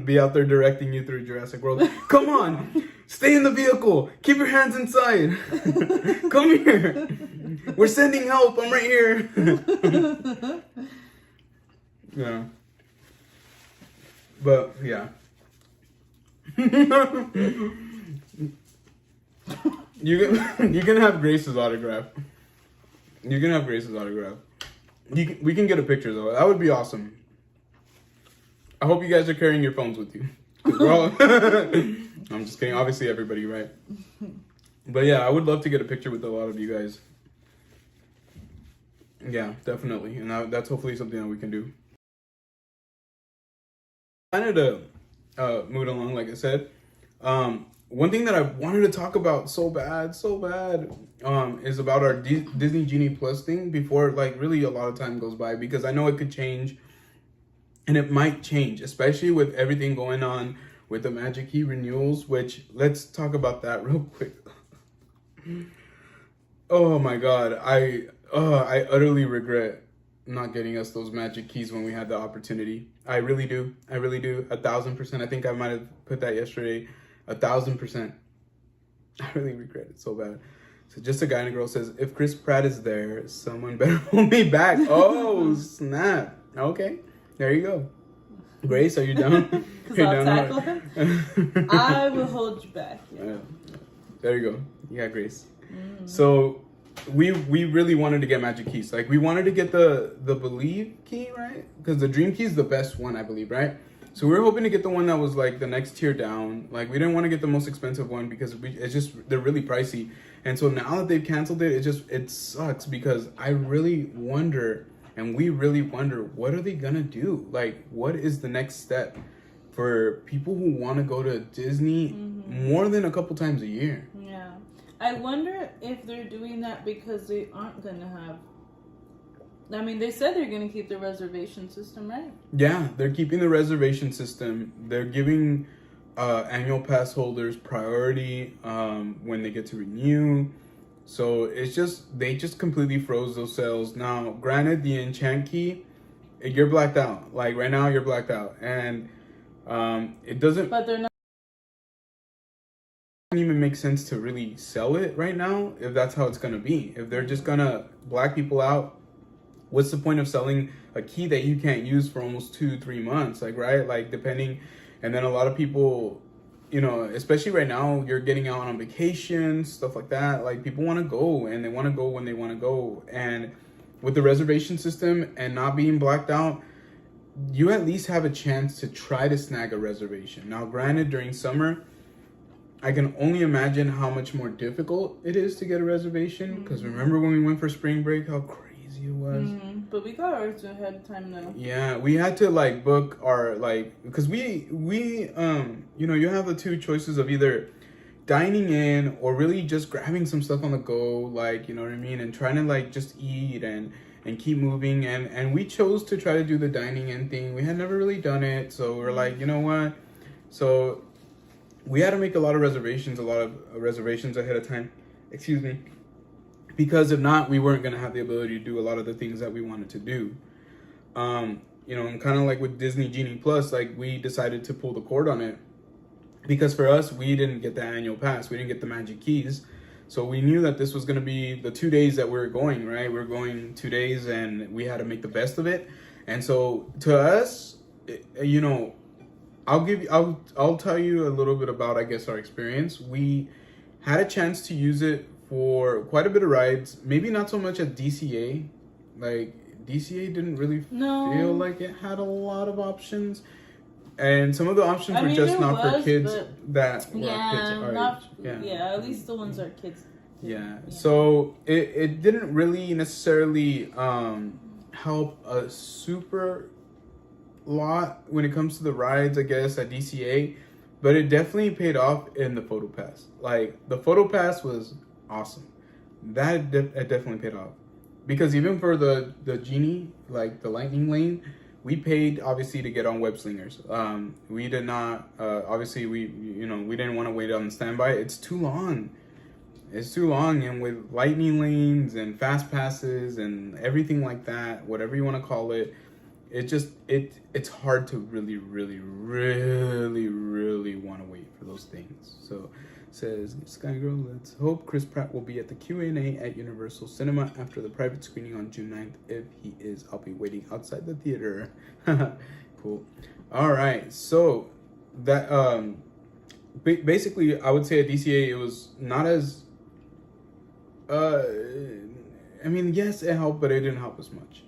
be out there directing you through Jurassic World. Come on! Stay in the vehicle! Keep your hands inside! Come here! We're sending help! I'm right here! Yeah. But, yeah. You can have Grace's autograph. You can have Grace's autograph. We can get a picture though. That would be awesome. I hope you guys are carrying your phones with you. We're all I'm just kidding. Obviously, everybody, right? But yeah, I would love to get a picture with a lot of you guys. Yeah, definitely, and that's hopefully something that we can do. Kind of to move along, like I said. One thing that I wanted to talk about so bad, is about our Disney Genie Plus thing before, like, really a lot of time goes by, because I know it could change, and it might change, especially with everything going on with the Magic Key renewals, which, let's talk about that real quick. Oh my God, I utterly regret not getting us those Magic Keys when we had the opportunity. I really do. 1,000%. I think I might have put that yesterday. 1,000%. I really regret it so bad. So just a guy and a girl says, if Chris Pratt is there, someone better hold me back. Oh, snap. Okay, there you go. Grace, are you down? I will hold you back. Yeah. There you go. You got Grace. So we really wanted to get Magic Keys. Like, we wanted to get the Believe key, right? Because the Dream Key is the best one, I believe, right? So we were hoping to get the one that was like the next tier down. Like, we didn't want to get the most expensive one because they're really pricey. And so now that they've canceled it, it sucks, because I really wonder, and we really wonder, what are they gonna do? Like, what is the next step for people who want to go to Disney more than a couple times a year? Yeah. I wonder if they're doing that because they aren't gonna have. I mean, they said they're going to keep the reservation system, right? Yeah, they're keeping the reservation system. They're giving annual pass holders priority when they get to renew. So they just completely froze those sales. Now, granted, the Enchant Key, you're blacked out. Like, right now, you're blacked out. And it doesn't... But they're not... It doesn't even make sense to really sell it right now if that's how it's going to be. If they're just going to black people out, what's the point of selling a key that you can't use for almost 2-3 months? Like, right? Like, depending. And then a lot of people, especially right now, you're getting out on vacation, stuff like that. Like, people want to go, and they want to go when they want to go. And with the reservation system and not being blacked out, you at least have a chance to try to snag a reservation. Now, granted, during summer, I can only imagine how much more difficult it is to get a reservation. Because remember when we went for spring break, how crazy it was. But we got ours ahead of time though. Yeah, we had to like book our because we you have the two choices of either dining in or really just grabbing some stuff on the go, like, you know what I mean, and trying to like just eat and keep moving, and we chose to try to do the dining in thing. We had never really done it, so we're like, you know what, so we had to make a lot of reservations ahead of time. Excuse me. because if not, we weren't going to have the ability to do a lot of the things that we wanted to do. You know, and kind of like with Disney Genie Plus, like we decided to pull the cord on it because for us, we didn't get the annual pass. We didn't get the magic keys. So we knew that this was going to be the 2 days that we were going, right? We were going 2 days and we had to make the best of it. And so to us, you know, I'll tell you a little bit about, I guess, our experience. We had a chance to use it for quite a bit of rides. Maybe not so much at DCA. Like DCA didn't really feel like it had a lot of options. And some of the options were just not for kids that were kids. At least the ones our kids. Yeah. So it didn't really necessarily help a super lot when it comes to the rides, I guess, at DCA, but it definitely paid off in the photo pass. Like the photo pass was awesome. That it definitely paid off because even for the genie, like the lightning lane, we paid obviously to get on web slingers. We did not obviously we didn't want to wait on the standby. It's too long. And with lightning lanes and fast passes and everything like that, whatever you want to call it, it's hard to really want to wait for those things. So it says, Sky Girl, let's hope Chris Pratt will be at the Q&A at Universal Cinema after the private screening on June 9th. If he is, I'll be waiting outside the theater. Cool. All right. So that basically, I would say at DCA it was not as I mean, yes, it helped, but it didn't help as much.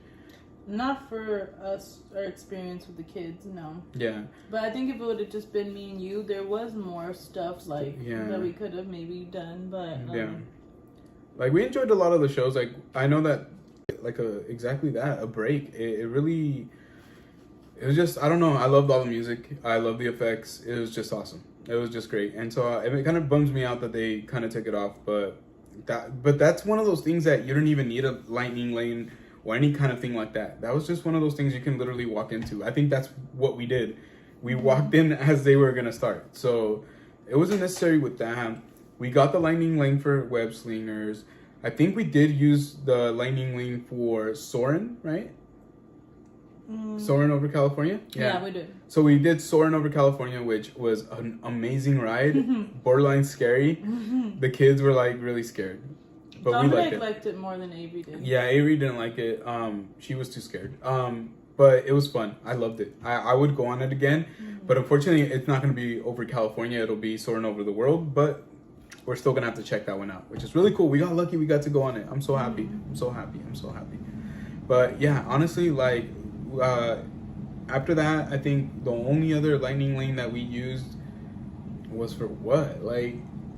Not for us, our experience with the kids, no. Yeah. But I think if it would have just been me and you, there was more stuff that we could have maybe done, but like we enjoyed a lot of the shows. Like I know that like exactly that, a break. It really, it was just, I don't know, I loved all the music. I love the effects. It was just awesome. It was just great. And so it kind of bums me out that they kind of took it off, but that's one of those things that you don't even need a lightning lane or any kind of thing like that. That was just one of those things you can literally walk into. I think that's what we did. We walked in as they were going to start. So it wasn't necessary with that. We got the lightning lane for web slingers. I think we did use the lightning lane for Soarin', right? Soarin' over California? Yeah, we did. So we did Soarin' over California, which was an amazing ride. Borderline scary. The kids were like really scared. But Dominic we liked it more than Avery did. Yeah, Avery didn't like it. She was too scared. But it was fun. I loved it. I would go on it again. But unfortunately, it's not going to be over California. It'll be Soarin' over the world. But we're still going to have to check that one out, which is really cool. We got lucky. We got to go on it. I'm so happy. I'm so happy. But yeah, honestly, like after that, I think the only other lightning lane that we used was for what? Like,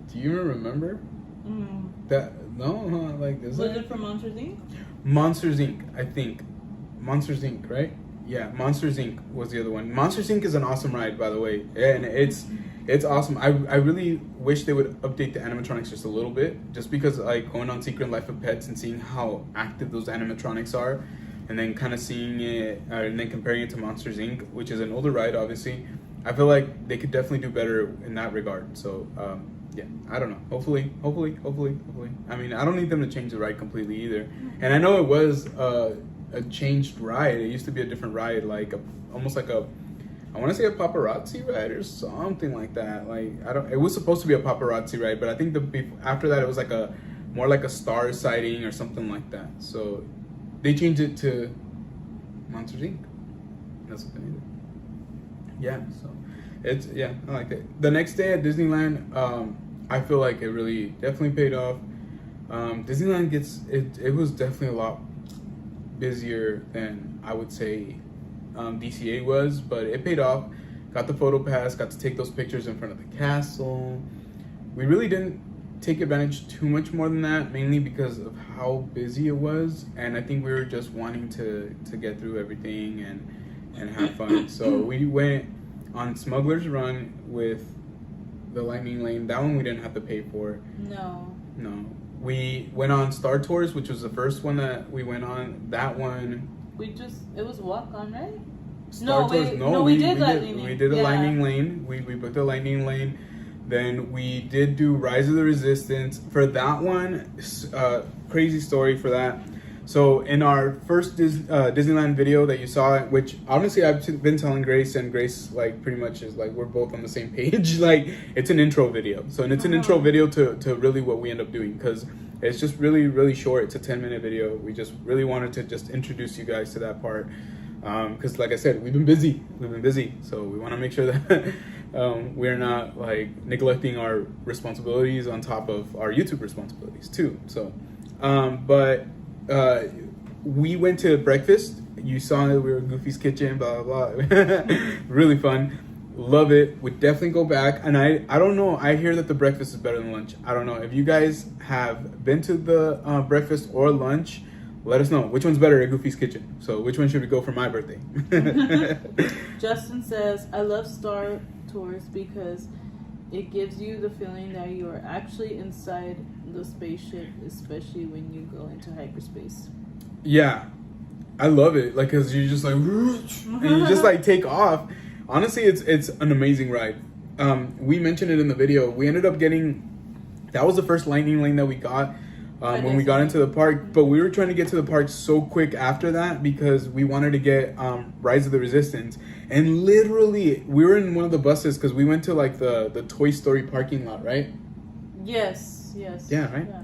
do you even remember? That like is was it for Monsters Inc? Monsters Inc. I think Monsters Inc. Right? Yeah, Monsters Inc. was the other one. Monsters Inc. is an awesome ride, by the way, and it's awesome. I really wish they would update the animatronics just a little bit, just because like going on Secret Life of Pets and seeing how active those animatronics are, and then kind of seeing it and then comparing it to Monsters Inc., which is an older ride, obviously. I feel like they could definitely do better in that regard. So. Yeah, I don't know. Hopefully. I mean, I don't need them to change the ride completely either. And I know it was a changed ride. It used to be a different ride, like almost like I want to say a paparazzi ride or something like that. Like it was supposed to be a paparazzi ride, but I think after that it was like more like a star sighting or something like that. So they changed it to Monsters Inc. That's what they did. Yeah, so I like it. The next day at Disneyland, I feel like it really definitely paid off. Disneyland it was definitely a lot busier than I would say DCA was, but it paid off. Got the photo pass, got to take those pictures in front of the castle. We really didn't take advantage too much more than that, mainly because of how busy it was, and I think we were just wanting to get through everything and have fun. So we went on Smuggler's Run with the Lightning Lane. That one we didn't have to pay for. No. We went on Star Tours, which was the first one that we went on. That one. It was walk on, right? We did a Lightning Lane. We booked a Lightning Lane. Then we did do Rise of the Resistance. For that one, crazy story for that. So in our first Disneyland video that you saw, which honestly I've been telling Grace, and Grace like pretty much is like we're both on the same page. Like it's an intro video. So and it's an intro video to really what we end up doing, because it's just really short. It's a 10-minute video. We just really wanted to just introduce you guys to that part. Because like I said, we've been busy. So we want to make sure that we're not like neglecting our responsibilities on top of our YouTube responsibilities too. So, but we went to breakfast. You saw that we were at Goofy's Kitchen, blah, blah, blah. Really fun. Love it. Would definitely go back. And I don't know. I hear that the breakfast is better than lunch. I don't know. If you guys have been to the breakfast or lunch, let us know which one's better at Goofy's Kitchen. So which one should we go for my birthday? Justin says, I love Star Tours because it gives you the feeling that you are actually inside the spaceship, especially when you go into hyperspace. Yeah, I love it. Like, cause you just like, and you just like take off. Honestly, it's an amazing ride. We mentioned it in the video. We ended up getting, that was the first lightning lane that we got when we got into the park. But we were trying to get to the park so quick after that because we wanted to get Rise of the Resistance. And literally, we were in one of the buses because we went to like the Toy Story parking lot, right? Yes. Yeah, right? Yeah.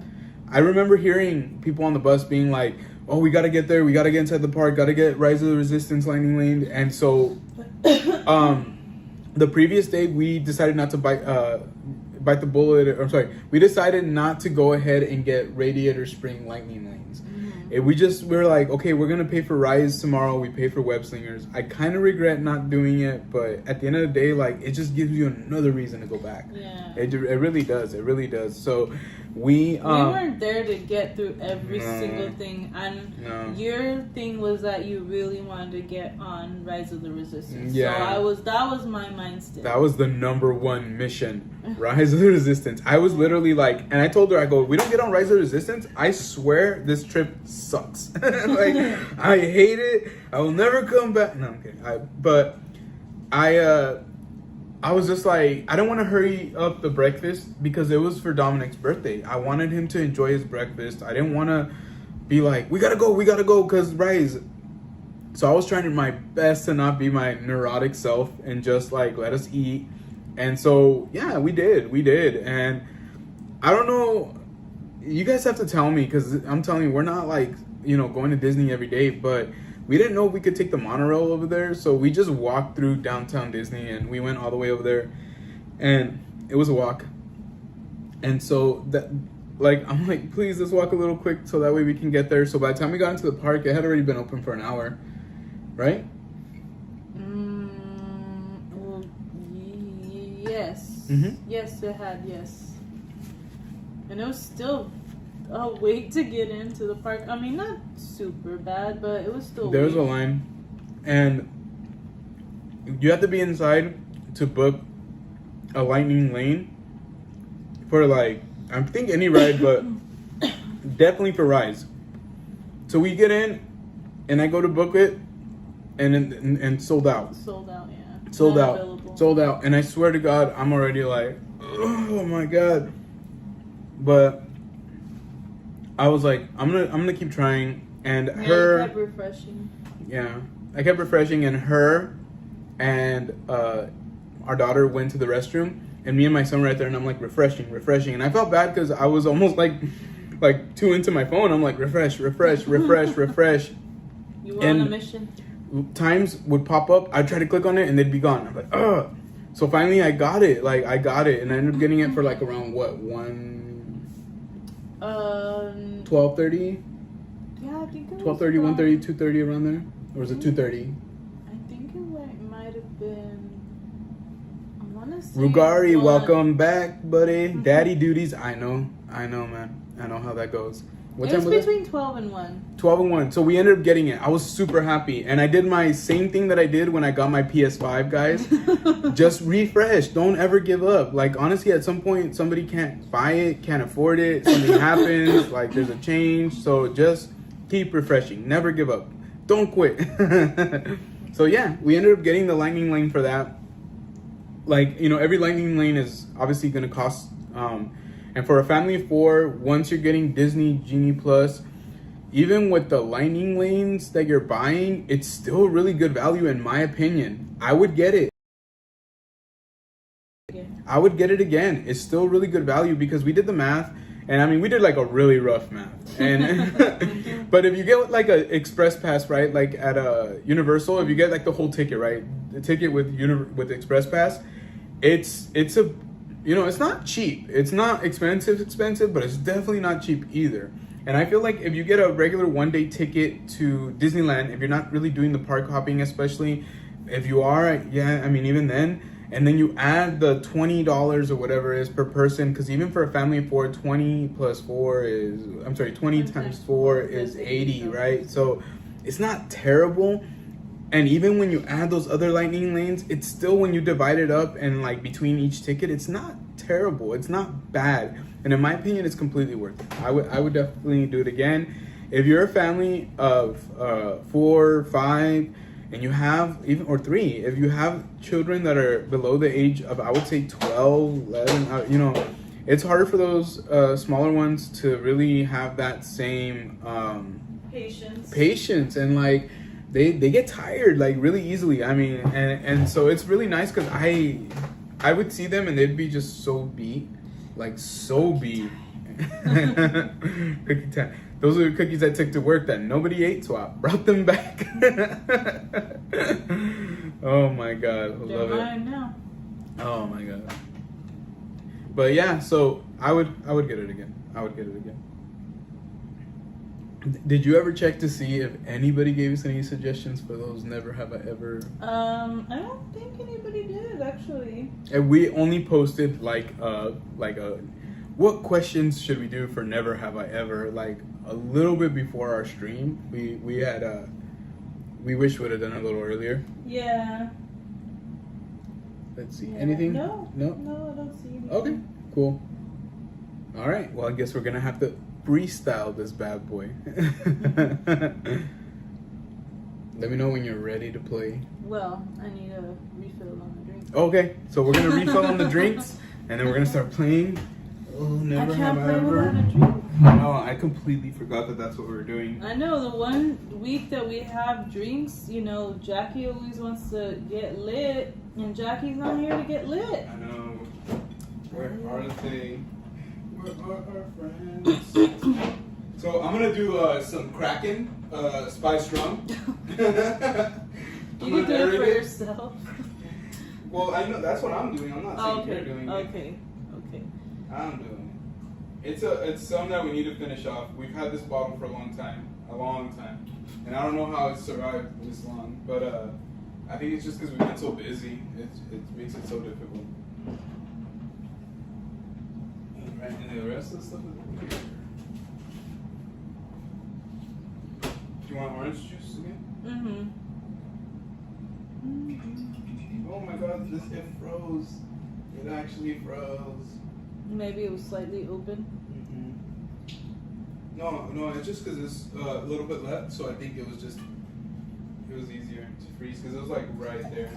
I remember hearing people on the bus being like, oh, we got to get there. We got to get inside the park. Got to get Rise of the Resistance lightning lane. And so the previous day, we decided not to bite the bullet. Or, I'm sorry. We decided not to go ahead and get Radiator Spring lightning lanes. We were like, okay, we're going to pay for Rise tomorrow. We pay for Web Slingers. I kind of regret not doing it. But at the end of the day, like, it just gives you another reason to go back. Yeah. It really does. It really does. So we weren't there to get through every single thing, and your thing was that you really wanted to get on Rise of the Resistance. Yeah. So that was my mindset. That was the number one mission, Rise of the Resistance. I was literally like, and I told her, I go, we don't get on Rise of the Resistance, I swear this trip sucks. Like, I hate it. I will never come back. No, I'm kidding. I was just like, I don't want to hurry up the breakfast because it was for Dominic's birthday. I wanted him to enjoy his breakfast. I didn't want to be like, we gotta go because Rise. So I was trying my best to not be my neurotic self and just like let us eat. And so yeah, we did. And I don't know, you guys have to tell me, because I'm telling you, we're not like, going to Disney every day, but we didn't know we could take the monorail over there, so we just walked through downtown Disney, and we went all the way over there, and it was a walk. And so that, like, I'm like, please, let's walk a little quick so that way we can get there. So by the time we got into the park, it had already been open for an hour, right? Well, yes. Yes, it had, yes. And it was still a wait to get into the park. I mean, not super bad, but it was still there was a line, and you have to be inside to book a lightning lane for, like, I think any ride, but definitely for Rise. So we get in, and I go to book it, and sold out. Sold out, yeah. Sold Not out. available. Sold out. And I swear to God, I'm already like, oh my God. But I was like, I'm gonna keep trying. And yeah, her, you kept refreshing. Yeah, I kept refreshing, and her and our daughter went to the restroom, and me and my son were right there, and I'm like refreshing, and I felt bad because I was almost like too into my phone. I'm like refresh. You were on a mission. Times would pop up. I'd try to click on it, and they'd be gone. I'm like, ugh. So finally, I got it. Like, I got it, and I ended up getting it for like around what 12:30. Yeah, I think it was 12:30, 1:30, 2:30, around there, or was it 2:30? I think it might have been. I want to say. Rugari, welcome back, buddy. Daddy duties. I know, man. I know how that goes. What it time was was between 12 and 1. 12 and 1. So we ended up getting it. I was super happy. And I did my same thing that I did when I got my PS5, guys. Just refresh. Don't ever give up. Like, honestly, at some point, somebody can't buy it, can't afford it. Something happens. Like, there's a change. So just keep refreshing. Never give up. Don't quit. So, yeah, we ended up getting the lightning lane for that. like, you know, every lightning lane is obviously going to cost, and for a family of 4, once you're getting Disney Genie Plus, even with the lightning lanes that you're buying, it's still really good value in my opinion. I would get it. I would get it again. It's still really good value because we did the math, and I mean, we did like a really rough math. And but if you get like a express pass, right, like at a Universal, if you get like the whole ticket, right, the ticket with express pass, it's a, you know, it's not cheap. It's not expensive, but it's definitely not cheap either. And I feel like if you get a regular one-day ticket to Disneyland, if you're not really doing the park hopping, especially if you are, yeah, I mean, even then, and then you add the $20 or whatever it is per person, because even for a family of 4, 20 plus 4 is, I'm sorry, 20 times 4 is 80, right? So it's not terrible. And even when you add those other lightning lanes, it's still, when you divide it up and like between each ticket, it's not terrible. It's not bad. And in my opinion, it's completely worth it. I would definitely do it again. If you're a family of 4, 5, and you have even, or 3, if you have children that are below the age of, I would say 12, 11, you know, it's harder for those smaller ones to really have that same patience, and like they get tired like really easily. I mean, and so it's really nice because I would see them and they'd be just so beat, like so beat. Cookie time. Those are the cookies I took to work that nobody ate, so I brought them back. Oh my god, I love it. Now. Oh my god. But yeah, so I would get it again. I would get it again. Did you ever check to see if anybody gave us any suggestions for those Never Have I Ever? I don't think anybody did actually. And we only posted like a what questions should we do for Never Have I Ever, like a little bit before our stream. We had we wish we would have done it a little earlier. Yeah. Let's see. Yeah. Anything? No, I don't see anything. Okay, cool. All right. Well, I guess we're gonna have to freestyle this bad boy. Let me know when you're ready to play. Well, I need a refill on the drink. Okay, so we're gonna refill on the drinks, and then we're gonna start playing. Oh, Never Have I Ever. Without a drink. No, I completely forgot that that's what we were doing. I know, the one week that we have drinks, you know, Jackie always wants to get lit, and Jackie's not here to get lit. I know. Where are they? Where are our friends? So I'm gonna do some Kraken spiced rum. You can do it for yourself. Well, I know that's what I'm doing. I'm not saying you're doing it. Okay. I'm doing it. It's something that we need to finish off. We've had this bottle for a long time, and I don't know how it's survived this long. But I think it's just because we've been so busy. It makes it so difficult. Right, and the rest of the stuff is over here. Do you want orange juice again? Oh my god, it froze. It actually froze. Maybe it was slightly open. No, it's just because it's a little bit left, so I think it was easier to freeze because it was like right there.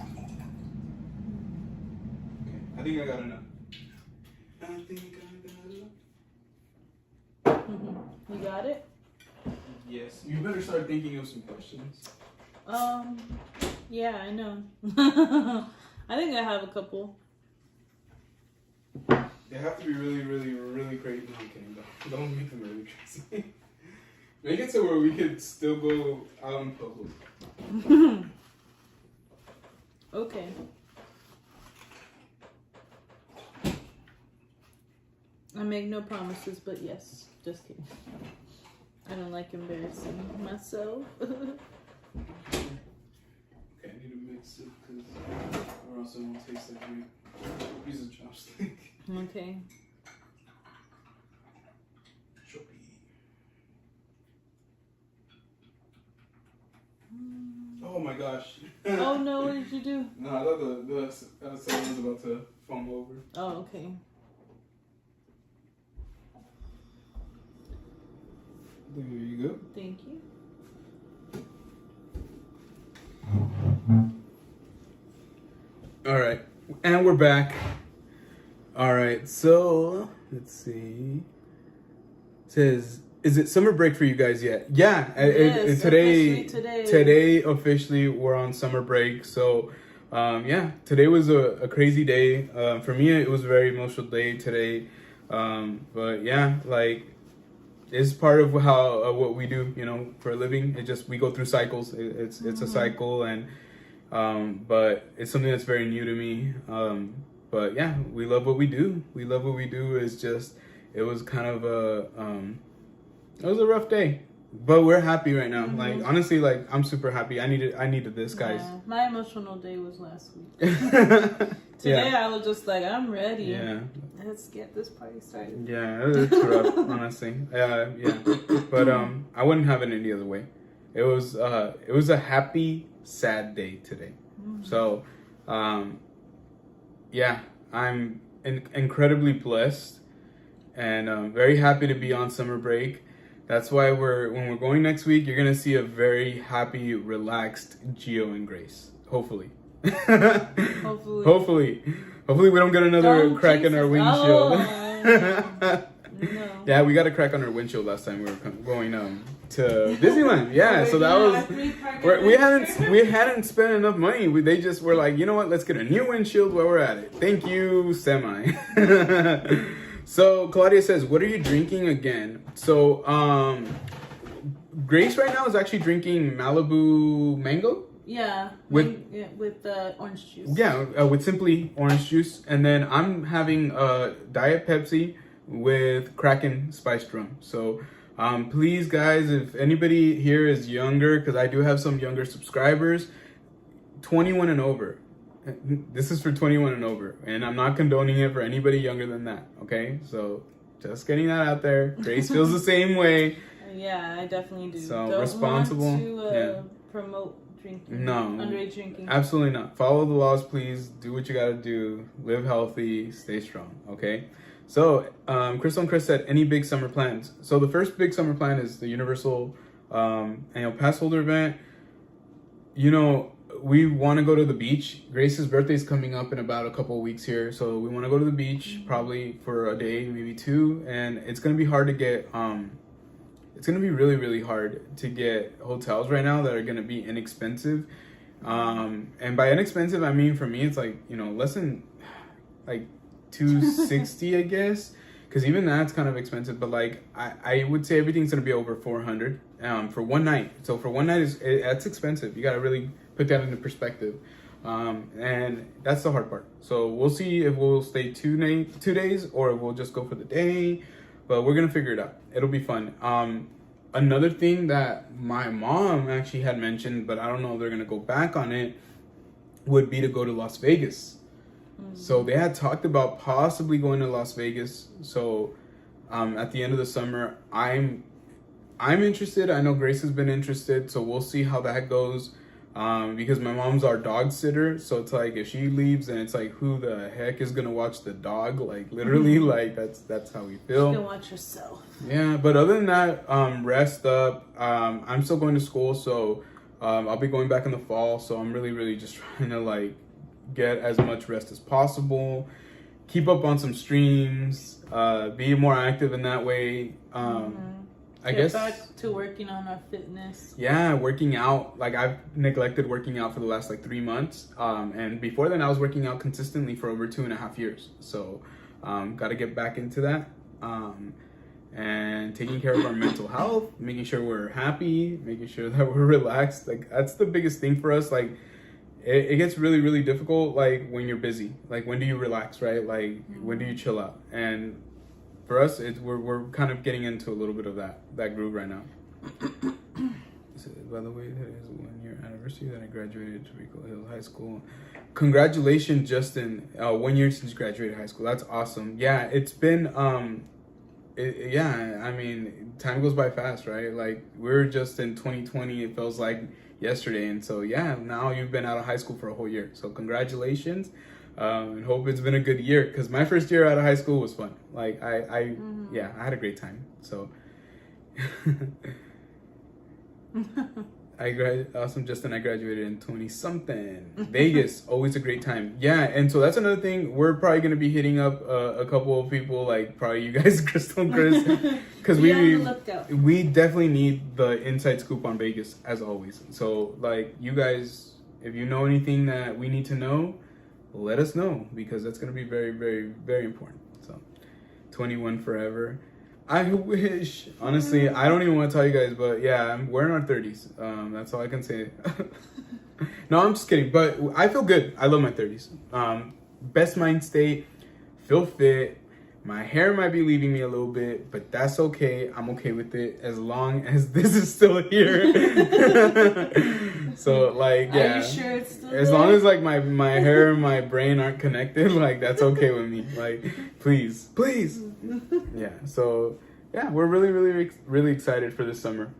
Okay, I think I got enough. You got it? Yes. You better start thinking of some questions. Yeah, I know. I think I have a couple. They have to be really, really, really crazy. No, I'm kidding. Don't make them really crazy. Make it so where we could still go out in public. Okay. I make no promises, but yes. Just kidding. I don't like embarrassing myself. Okay, I need to mix it because or else it won't taste like we use a chopstick. Okay. Oh my gosh. Oh no, what did you do? No, I thought the someone was about to foam over. Oh, okay. There you go. Thank you. All right. And we're back. All right, so let's see. It says, is it summer break for you guys yet? Yeah, Yes, today officially we're on summer break. So, yeah, today was a crazy day. For me, it was a very emotional day today. But yeah, like, it's part of how what we do, for a living. We go through cycles. It's a cycle, and but it's something that's very new to me. But yeah, we love what we do. We love what we do. It was kind of it was a rough day, but we're happy right now. Like, honestly, like, I'm super happy. I needed this, guys. Yeah, my emotional day was last week. Today I was just like, I'm ready. Yeah. Let's get this party started. Yeah, it's rough, honestly. Yeah. But I wouldn't have it any other way. It was a happy, sad day today. So, yeah, I'm incredibly blessed and very happy to be on summer break. That's why when we're going next week, you're gonna see a very happy, relaxed Gio and Grace. Hopefully. Hopefully we don't get another crack in our windshield. No. Yeah, we got a crack on our windshield last time we were going to Disneyland. Yeah, so that was we hadn't spent enough money. They just were like, you know what? Let's get a new windshield while we're at it. Thank you, semi. So Claudia says, what are you drinking again? So Grace right now is actually drinking Malibu Mango. Yeah, with orange juice. Yeah, with simply orange juice. And then I'm having Diet Pepsi with Kraken spiced rum. So please, guys, if anybody here is younger, because I do have some younger subscribers, 21 and over. This is for 21 and over. And I'm not condoning it for anybody younger than that, okay? So just getting that out there. Grace feels the same way. Yeah, I definitely do. So Don't responsible. Want to promote drinking. No. Underage drinking. Absolutely not. Follow the laws, please. Do what you gotta do. Live healthy. Stay strong, okay? So, Crystal and Chris said, any big summer plans? So the first big summer plan is the Universal annual pass holder event. We want to go to the beach. Grace's birthday is coming up in about a couple of weeks here. So we want to go to the beach probably for a day, maybe two. And it's going to be hard to get, it's going to be really, really hard to get hotels right now that are going to be inexpensive. And by inexpensive, I mean, for me, it's like, less than like $260, I guess. Because even that's kind of expensive. But like, I would say everything's going to be over $400 for one night. So for one night, that's expensive. You got to really put that into perspective. And that's the hard part. So we'll see if we'll stay 2 days or if we'll just go for the day. But we're going to figure it out. It'll be fun. Another thing that my mom actually had mentioned, but I don't know if they're going to go back on it, would be to go to Las Vegas. So they had talked about possibly going to Las Vegas. So at the end of the summer, I'm interested. I know Grace has been interested. So we'll see how that goes. Because my mom's our dog sitter, so it's like if she leaves, then it's like, who the heck is gonna watch the dog? Like literally, like that's how we feel. You can watch yourself. Yeah, but other than that, rest up. I'm still going to school, so I'll be going back in the fall. So I'm really, really just trying to like get as much rest as possible, keep up on some streams, be more active in that way. I guess back to working on our fitness. Yeah, working out. Like I've neglected working out for the last like 3 months. And before then I was working out consistently for over 2.5 years. So got to get back into that. And taking care of our mental health, making sure we're happy, making sure that we're relaxed. Like that's the biggest thing for us. Like it gets really, really difficult. Like when you're busy, like when do you relax, right? Like when do you chill out? And for us, we're kind of getting into a little bit of that groove right now. So, by the way, that is 1 year anniversary that I graduated Torrico Hills High School. Congratulations, Justin! 1 year since you graduated high school. That's awesome. Yeah, it's been yeah. I mean, time goes by fast, right? Like we're just in 2020. It feels like yesterday, and so yeah, now you've been out of high school for a whole year. So congratulations. And hope it's been a good year, because my first year out of high school was fun. Like I had a great time. So Awesome, Justin. I graduated in 20-something. Vegas, always a great time. Yeah, and so that's another thing. We're probably going to be hitting up a couple of people, like probably you guys, Crystal and Chris. Because we definitely need the inside scoop on Vegas, as always. So, like, you guys, if you know anything that we need to know, let us know. Because that's going to be very, very, very important. So, 21 forever. I wish, honestly, I don't even want to tell you guys, but yeah, we're in our 30s. That's all I can say. No, I'm just kidding, but I feel good. I love my 30s. Best mind state, feel fit. My hair might be leaving me a little bit, but that's okay. I'm okay with it as long as this is still here. So, like, yeah. Are you sure it's still as there? long as, like, my hair and my brain aren't connected, like, that's okay with me. Like, please. Yeah, so, yeah, we're really, really, really excited for this summer.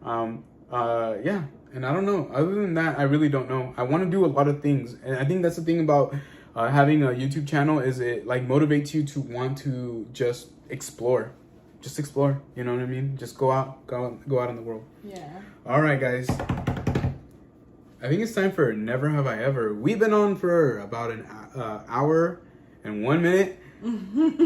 Yeah, and I don't know. Other than that, I really don't know. I want to do a lot of things, and I think that's the thing about having a YouTube channel is it, like, motivates you to want to just explore. Just explore, you know what I mean? Just go out in the world. Yeah. All right, guys. I think it's time for Never Have I Ever. We've been on for about an hour and 1 minute.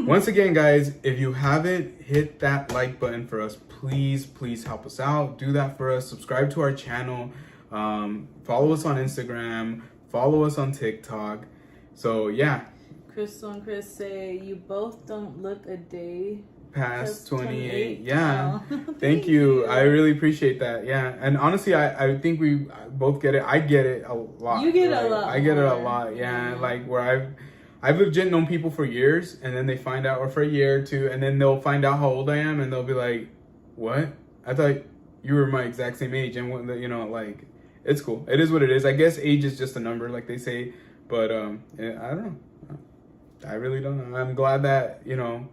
Once again, guys, if you haven't hit that like button for us, please help us out. Do that for us. Subscribe to our channel. Follow us on Instagram. Follow us on TikTok. So, yeah. Crystal and Chris say you both don't look a day Past 28. 28. Yeah. Oh. Thank you. I really appreciate that. Yeah. And honestly, I think we both get it. I get it a lot. You get it a lot. I get it a lot. Yeah. Like where I've legit known people for years and then they find out, or for a year or two, and then they'll find out how old I am and they'll be like, what? I thought you were my exact same age. And, you know, like, it's cool. It is what it is. I guess age is just a number, like they say. But I don't know. I really don't know. I'm glad that, you know,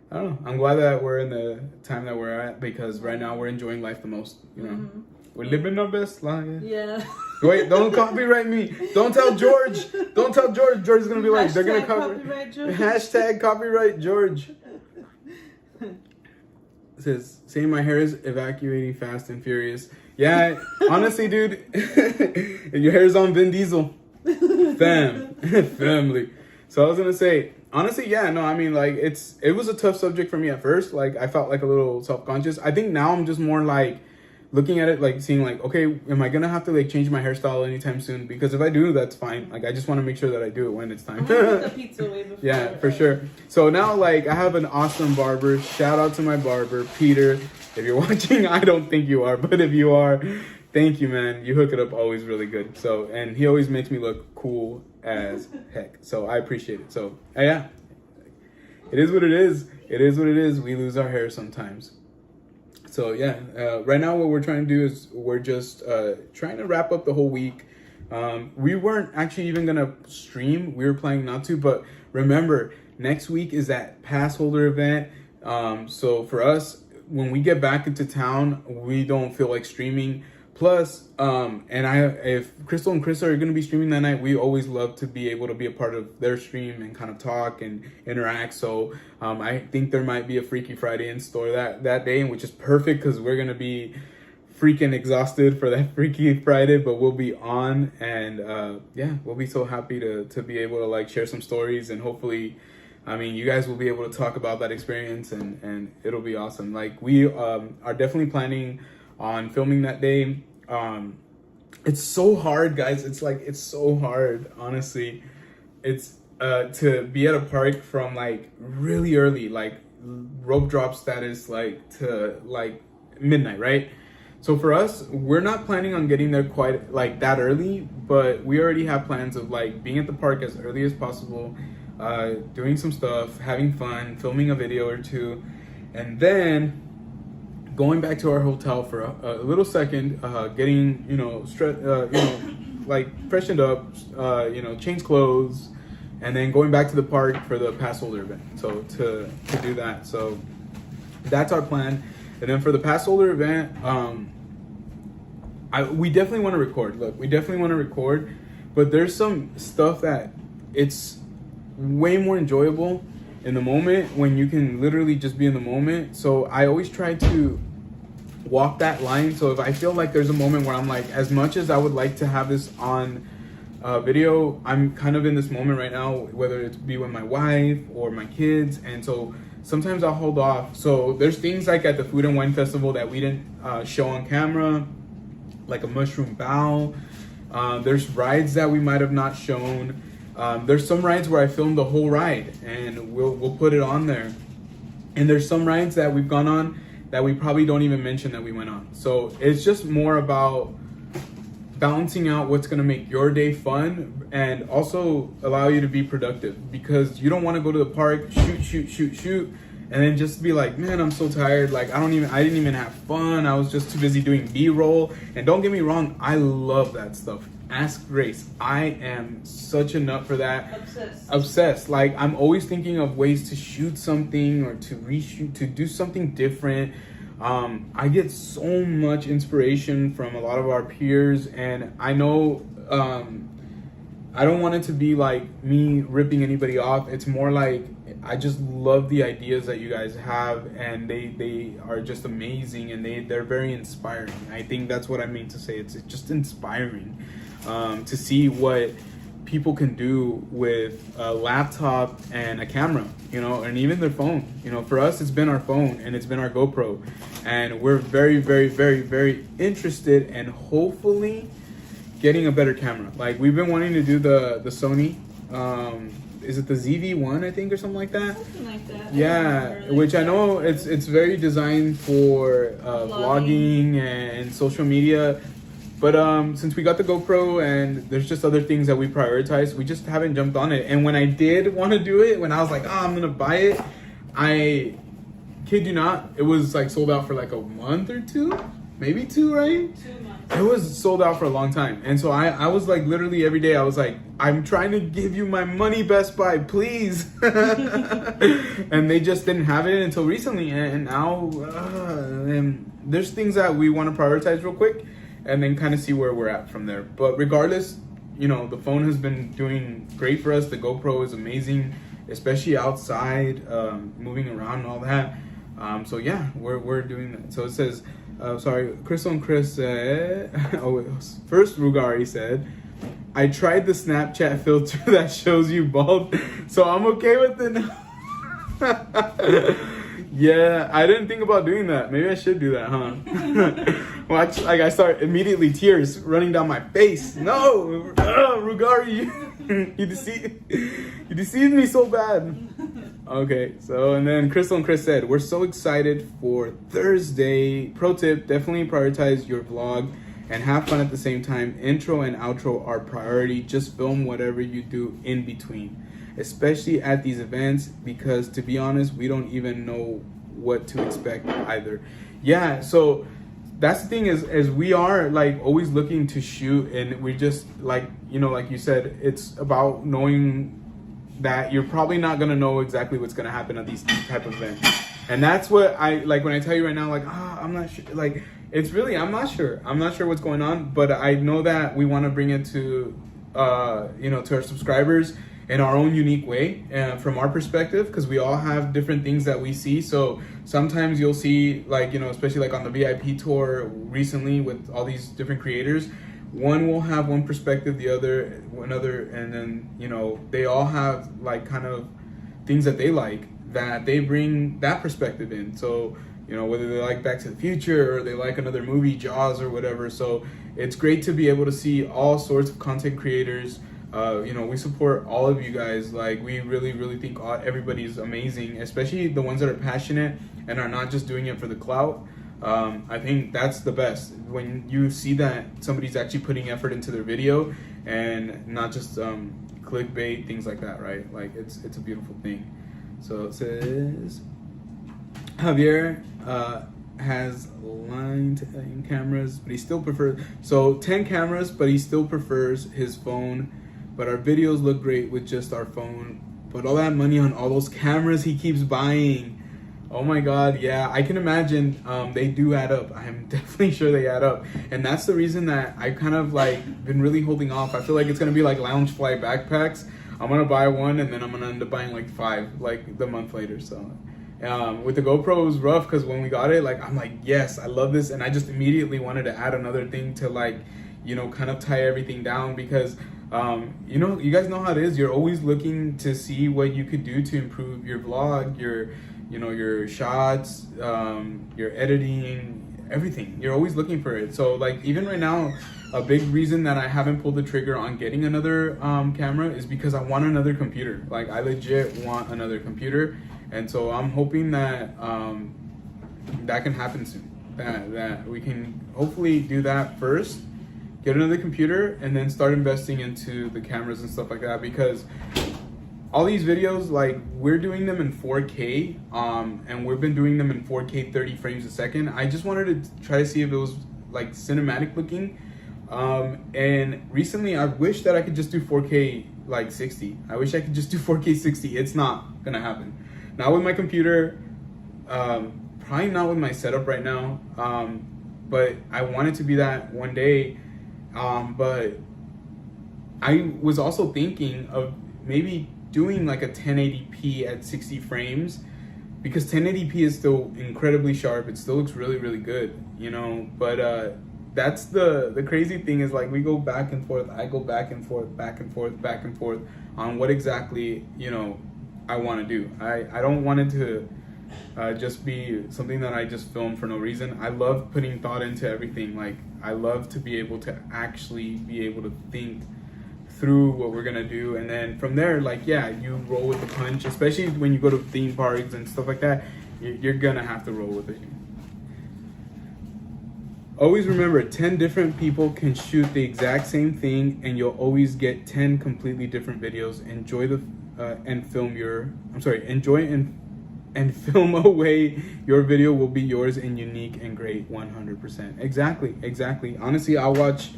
I don't know. I'm glad that we're in the time that we're at, because right now we're enjoying life the most, you know. Mm-hmm. We're living our best life. Yeah. Wait, don't copyright me. Don't tell George. Don't tell George. George is going to be like, they're going to copyright George. Hashtag copyright George. It says, saying my hair is evacuating fast and furious. Yeah, honestly, dude, your hair's on Vin Diesel. Family. So I was going to say, honestly, yeah, no, I mean, like, it was a tough subject for me at first. Like, I felt like a little self-conscious. I think now I'm just more like looking at it, like seeing like, okay, am I gonna have to like change my hairstyle anytime soon? Because if I do, that's fine. Like, I just want to make sure that I do it when it's time. Put the pizza away before. Yeah, for sure. So now, like, I have an awesome barber. Shout out to my barber, Peter. If you're watching, I don't think you are, but if you are, thank you, man. You hook it up always really good. So, and he always makes me look cool as heck. So I appreciate it. So yeah, it is what it is. It is what it is. We lose our hair sometimes. So yeah, right now what we're trying to do is we're just trying to wrap up the whole week. We weren't actually even gonna stream. We were planning not to, but remember, next week is that pass holder event. So for us, when we get back into town, we don't feel like streaming. Plus, if Crystal and Chris are going to be streaming that night, we always love to be able to be a part of their stream and kind of talk and interact. So I think there might be a Freaky Friday in store that day, which is perfect because we're going to be freaking exhausted for that Freaky Friday, but we'll be on. And yeah, we'll be so happy to be able to like share some stories, and hopefully, I mean, you guys will be able to talk about that experience, and it'll be awesome. Like, we are definitely planning on filming that day. It's so hard, guys. It's so hard, honestly. It's to be at a park from like really early, like rope drop status, like to like midnight, right? So for us, we're not planning on getting there quite like that early, but we already have plans of like being at the park as early as possible, doing some stuff, having fun, filming a video or two, and then going back to our hotel for a little second, getting, like freshened up, change clothes, and then going back to the park for the pass holder event. So to do that. So that's our plan. And then for the pass holder event, we definitely want to record. Look, we definitely want to record, but there's some stuff that it's way more enjoyable in the moment when you can literally just be in the moment. So I always try to walk that line. So if I feel like there's a moment where I'm like, as much as I would like to have this on video, I'm kind of in this moment right now, whether it be with my wife or my kids, and so sometimes I'll hold off. So there's things like at the Food and Wine Festival that we didn't show on camera, like a mushroom bow. There's rides that we might have not shown. There's some rides where I filmed the whole ride and we'll put it on there. And there's some rides that we've gone on that we probably don't even mention that we went on. So it's just more about balancing out what's going to make your day fun and also allow you to be productive, because you don't want to go to the park, shoot, and then just be like, man, I'm so tired. Like, I didn't even have fun. I was just too busy doing B-roll. And don't get me wrong, I love that stuff. Ask Grace. I am such a nut for that. Obsessed. Like, I'm always thinking of ways to shoot something or to reshoot, to do something different. I get so much inspiration from a lot of our peers, and I know I don't want it to be like me ripping anybody off. It's more like I just love the ideas that you guys have, and they are just amazing, and they're very inspiring. I think that's what I mean to say. It's just inspiring to see what people can do with a laptop and a camera, you know, and even their phone. You know, for us, it's been our phone and it's been our GoPro, and we're very, very, very, very interested in hopefully getting a better camera. Like, we've been wanting to do the Sony, is it the ZV-1, I think, or something like that? Something like that. Yeah, which I know it's very designed for vlogging and social media. But since we got the GoPro and there's just other things that we prioritize, we just haven't jumped on it. And when I did want to do it, when I was like, I'm going to buy it, I kid you not, it was like sold out for like a month or two, maybe two, right? 2 months. It was sold out for a long time. And so I was like, literally every day I was like, I'm trying to give you my money, Best Buy, please. And they just didn't have it until recently. And now and there's things that we want to prioritize real quick and then kind of see where we're at from there. But regardless, you know, the phone has been doing great for us. The GoPro is amazing, especially outside, moving around and all that. So yeah, we're doing that. So it says, Crystal and Chris said, first Rugari said, I tried the Snapchat filter that shows you bald, so I'm okay with it now. Yeah, I didn't think about doing that. Maybe I should do that, huh? Watch, like, I start immediately tears running down my face. No, Rugari, you deceived me so bad. Okay, so, and then Crystal and Chris said, we're so excited for Thursday. Pro tip, definitely prioritize your vlog and have fun at the same time. Intro and outro are priority. Just film whatever you do in between, especially at these events, because to be honest, we don't even know what to expect either. Yeah, so that's the thing is we are like always looking to shoot, and we just like, you know, like you said, it's about knowing that you're probably not going to know exactly what's going to happen at these type of events. And that's what I like when I tell you right now, like, I'm not sure, like, it's really, I'm not sure what's going on, but I know that we want to bring it to you know, to our subscribers in our own unique way, from our perspective, because we all have different things that we see. So sometimes you'll see, like, you know, especially like on the VIP tour recently with all these different creators, one will have one perspective, the other another, and then, you know, they all have like kind of things that they like, that they bring that perspective in. So, you know, whether they like Back to the Future or they like another movie, Jaws or whatever. So it's great to be able to see all sorts of content creators. You know, we support all of you guys. Like, we really, really think everybody's amazing, especially the ones that are passionate and are not just doing it for the clout. I think that's the best, when you see that somebody's actually putting effort into their video and not just clickbait, things like that, right? Like, it's a beautiful thing. So it says Javier has line 10 cameras, but he still prefers, so 10 cameras, but he still prefers his phone. But our videos look great with just our phone. But all that money on all those cameras he keeps buying. Oh my God, yeah, I can imagine they do add up. I'm definitely sure they add up. And that's the reason that I kind of like been really holding off. I feel like it's gonna be like Loungefly backpacks. I'm gonna buy one and then I'm gonna end up buying like 5 like the month later. So, With the GoPro, it was rough because when we got it, like, I'm like, yes, I love this. And I just immediately wanted to add another thing to, like, you know, kind of tie everything down because, you know, you guys know how it is. You're always looking to see what you could do to improve your vlog, your, you know, your shots, your editing, everything. You're always looking for it. So, like, even right now, a big reason that I haven't pulled the trigger on getting another camera is because I want another computer. Like, I legit want another computer. And so I'm hoping that that can happen soon. That we can hopefully do that first, get another computer, and then start investing into the cameras and stuff like that. Because all these videos, like, we're doing them in 4K, and we've been doing them in 4K 30 frames a second. I just wanted to try to see if it was like cinematic looking. And recently I wish that I could just do 4K like 60. I wish I could just do 4K 60. It's not gonna happen. Not with my computer, probably not with my setup right now, but I want it to be that one day. But I was also thinking of maybe doing like a 1080p at 60 frames, because 1080p is still incredibly sharp. It still looks really, really good, you know. But that's the crazy thing is, like, we go back and forth. I go back and forth, back and forth, back and forth on what exactly, you know, I want to do. I don't want it to just be something that I just film for no reason. I love putting thought into everything. Like, I love to be able to actually be able to think through what we're gonna do, and then from there, like, yeah, you roll with the punch. Especially when you go to theme parks and stuff like that, you're gonna have to roll with it. Always remember, 10 different people can shoot the exact same thing, and you'll always get 10 completely different videos. Enjoy the enjoy and film away. Your video will be yours and unique and great 100%. Exactly. Honestly, I watch,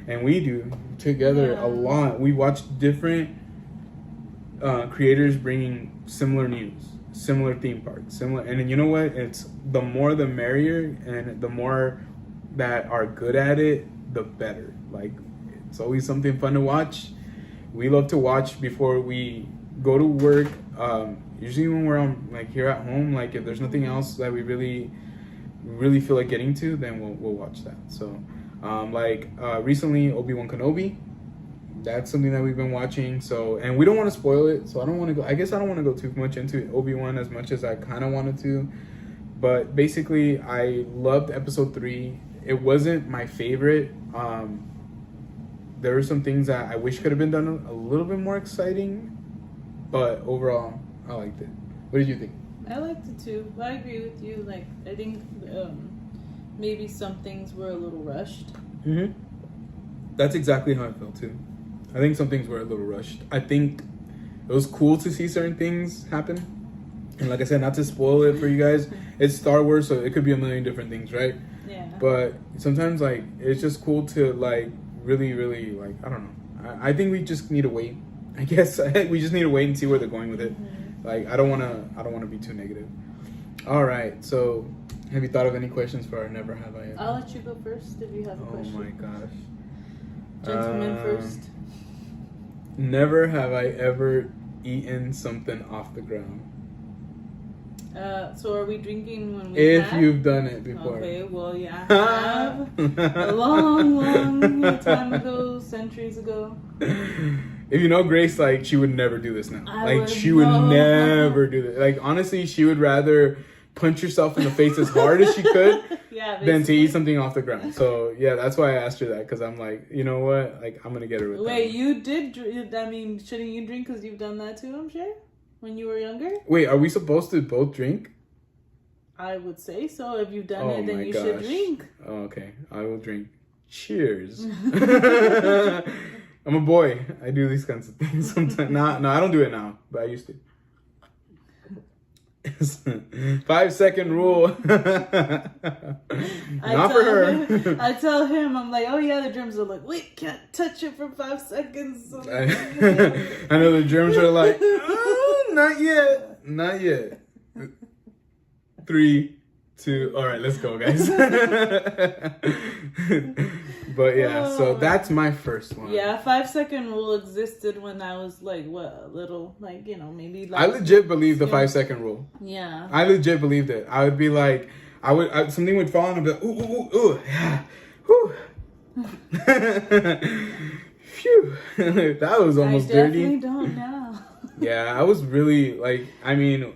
and we do together a lot. We watch different creators bringing similar news, similar theme parks, similar, and you know what? It's the more the merrier, and the more that are good at it, the better. Like, it's always something fun to watch. We love to watch before we go to work. Usually when we're on, like, here at home, like, if there's nothing else that we really feel like getting to, then we'll watch that. So recently, Obi-Wan Kenobi, that's something that we've been watching. So, and we don't want to spoil it, so I don't want to go too much into Obi-Wan as much as I kind of wanted to. But basically, I loved episode 3. It wasn't my favorite. There were some things that I wish could have been done a little bit more exciting, but overall, I liked it. What did you think? I liked it too. I agree with you. Like, I think maybe some things were a little rushed. Mm-hmm. That's exactly how I felt too. I think some things were a little rushed. I think it was cool to see certain things happen. And like I said, not to spoil it for you guys, it's Star Wars, so it could be a million different things, right? Yeah. But sometimes, like, it's just cool to, like, really, like, I don't know. I think we just need to wait. I guess we just need to wait and see where they're going with it. Mm-hmm. Like, I don't wanna be too negative. All right. So, have you thought of any questions for our Never Have I Ever? I'll let you go first if you have a question. Oh my gosh. Gentlemen first. Never have I ever eaten something off the ground. So are we drinking when we If have? you've done it before. Okay, well, yeah, I have. A long time ago, centuries ago. If you know Grace, like, she would never do this now. She would know. never do this. Like, honestly, she would rather punch herself in the face as hard as she could than to eat something off the ground. So, yeah, that's why I asked her that, because I'm like, you know what? Like, I'm going to get her with that. Wait, you did drink? I mean, shouldn't you drink because you've done that too, I'm sure? When you were younger? Wait, are we supposed to both drink? I would say so. If you've done it, then you should drink. Oh, okay. I will drink. Cheers. I'm a boy. I do these kinds of things sometimes. No, I don't do it now, but I used to. 5-second rule. Not for her. I tell him, I'm like, oh yeah, the germs are like, wait, can't touch it for 5 seconds. So I know the germs are like, oh, not yet. 3, 2. All right, let's go, guys. But yeah, so that's my first one. Yeah, 5-second rule existed when I was like, what, a little, like, you know, maybe like. I legit believe the 5-second rule. Yeah. I legit believed it. I would be like, something would fall and I'd be like, ooh, ooh, ooh, yeah, whew. Phew. That was almost dirty. I definitely don't know. Yeah, I was really like, I mean,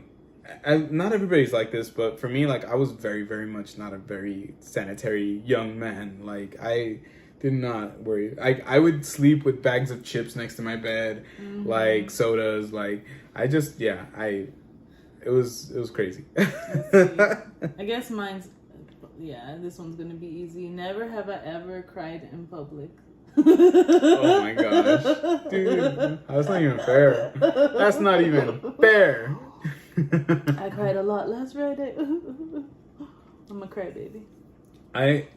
not everybody's like this, but for me, like, I was very, very much not a very sanitary young man. Like, I did not worry. I would sleep with bags of chips next to my bed, like sodas. Like, I just, yeah, it was crazy. I guess mine's, yeah, this one's gonna be easy. Never have I ever cried in public. Oh my gosh, dude, that's not even fair. That's not even fair. I cried a lot last Friday. I'm a crybaby. I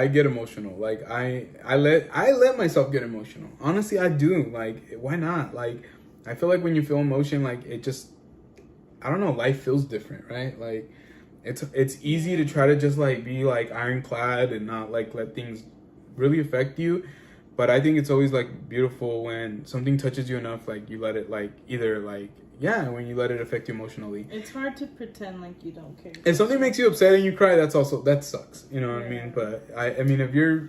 get emotional. Like I let myself get emotional. Honestly, I do. Like, why not? Like, I feel like when you feel emotion, like, it just, I don't know, life feels different, right? Like, it's easy to try to just like be like ironclad and not like let things really affect you. But I think it's always like beautiful when something touches you enough, like you let it like either like, yeah, when you let it affect you emotionally. It's hard to pretend like you don't care. If something makes you upset and you cry, that sucks. You know what I mean? But I mean, if you're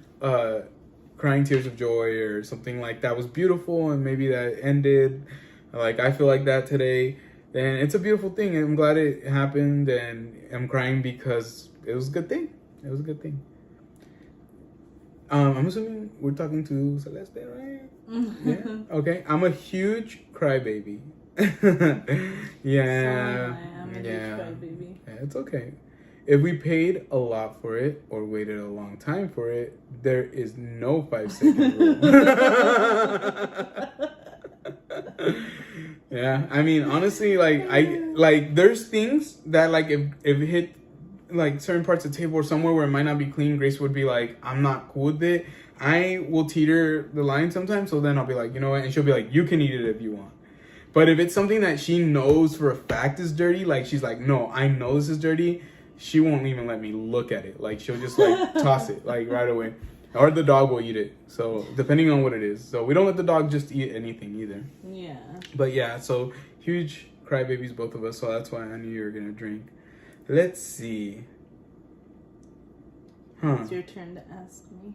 crying tears of joy or something like that was beautiful and maybe that ended, like I feel like that today, then it's a beautiful thing. I'm glad it happened and I'm crying because it was a good thing. It was a good thing. I'm assuming we're talking to Celeste, right? Yeah. Okay. I'm a huge crybaby. Yeah. I'm a huge crybaby. Yeah, it's okay. If we paid a lot for it or waited a long time for it, there is no 5-second rule. Yeah, I mean, honestly, like there's things that like if it hit like certain parts of the table or somewhere where it might not be clean, Grace would be like, I'm not cool with it. I will teeter the line sometimes, so then I'll be like, you know what? And she'll be like, you can eat it if you want. But if it's something that she knows for a fact is dirty, like she's like, no, I know this is dirty, she won't even let me look at it. Like, she'll just like toss it like right away. Or the dog will eat it. So depending on what it is. So we don't let the dog just eat anything either. Yeah. But yeah, so huge crybabies, both of us. So that's why I knew you were gonna drink. Let's see. It's your turn to ask me.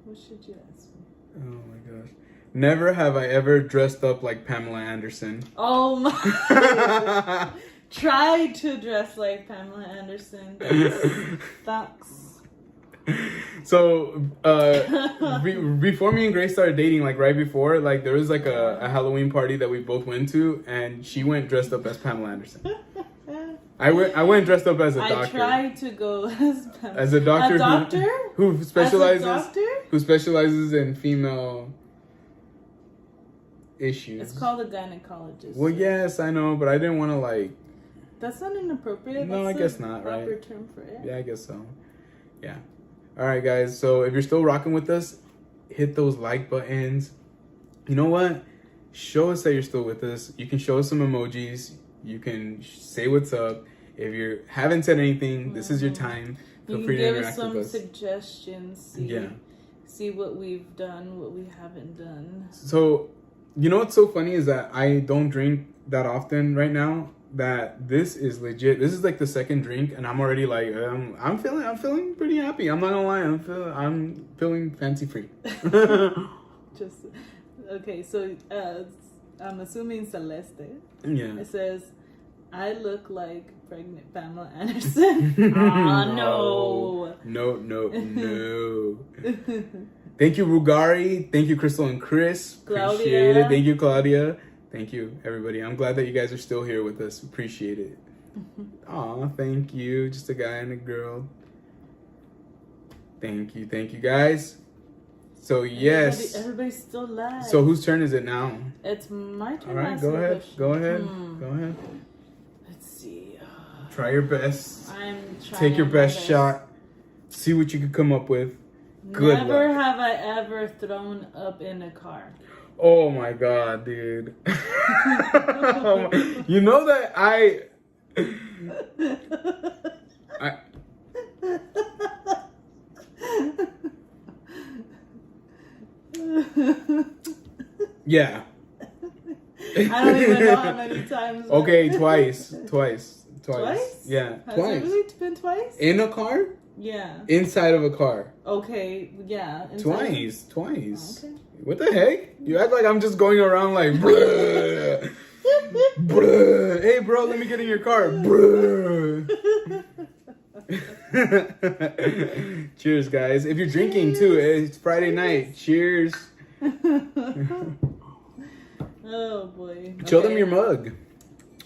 What should you ask me? Oh my gosh. Never have I ever dressed up like Pamela Anderson. Oh my. Try to dress like Pamela Anderson. That's So before me and Grace started dating, like right before, like there was like a Halloween party that we both went to, and she went dressed up as Pamela Anderson. I went dressed up as a doctor. I tried to go as Pamela. As a doctor, a doctor? who specializes as a doctor? Who specializes in female issues. It's called a gynecologist. Well, yes, I know, but I didn't want to like. That's not inappropriate. No, That's I guess not. Right? Proper term for it. Yeah, I guess so. Yeah. All right, guys. So if you're still rocking with us, hit those like buttons. You know what? Show us that you're still with us. You can show us some emojis. You can say what's up. If you haven't said anything, this is your time. Feel free to interact with us. Give us some suggestions. See what we've done, what we haven't done. So, you know what's so funny is that I don't drink that often right now. That this is legit. This is like the second drink, and I'm already like, I'm feeling pretty happy. I'm not gonna lie, I'm feeling fancy free. Just okay. So I'm assuming Celeste. Yeah. It says, I look like pregnant Pamela Anderson. No. Thank you, Rugari. Thank you, Crystal and Chris. Claudia. Appreciate it. Thank you, Claudia. Thank you, everybody. I'm glad that you guys are still here with us. Appreciate it. Aw, thank you. Just a guy and a girl. Thank you, guys. So, yes. Everybody's still live. So, whose turn is it now? It's my turn. All right, go ahead. Go ahead. Let's see. Try your best. I'm trying. Take your best shot. See what you can come up with. Good Never luck. have I ever thrown up in a car. Oh my god, dude. You know that I, yeah. I don't even know how many times. Okay, twice. Twice? Yeah, Has twice. it really been twice? In a car? Yeah. Inside of a car. Okay, yeah. Twice. Oh, okay. What the heck? You act like I'm just going around like, bruh. Bruh. Hey, bro, let me get in your car. Bruh. Cheers, guys. If you're drinking too, it's Friday night. Cheers. Oh boy. Show them your mug.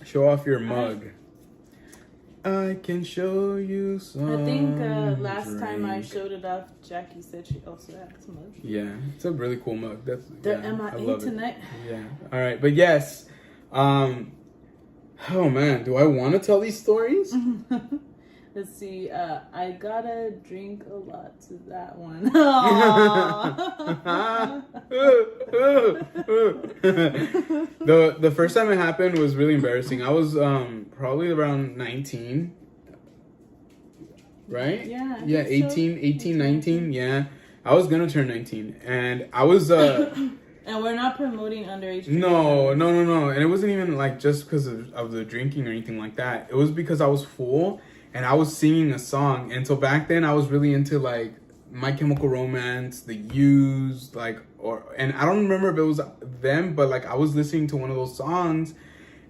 Show off your mug. I can show you some. I think last time I showed it off, Jackie said she also had some mug. Yeah, it's a really cool mug. They're I MIA love tonight. It. Yeah. All right, but yes. Oh man, do I want to tell these stories? Let's see. I gotta drink a lot to that one. The first time it happened was really embarrassing. I was probably around 19. Right? Yeah. Yeah, 18, 19. Yeah. I was gonna turn 19 and I was And we're not promoting underage drinking. No. And it wasn't even like just because of the drinking or anything like that. It was because I was full and I was singing a song. And so back then I was really into like My Chemical Romance, The Used, and I don't remember if it was them, but like I was listening to one of those songs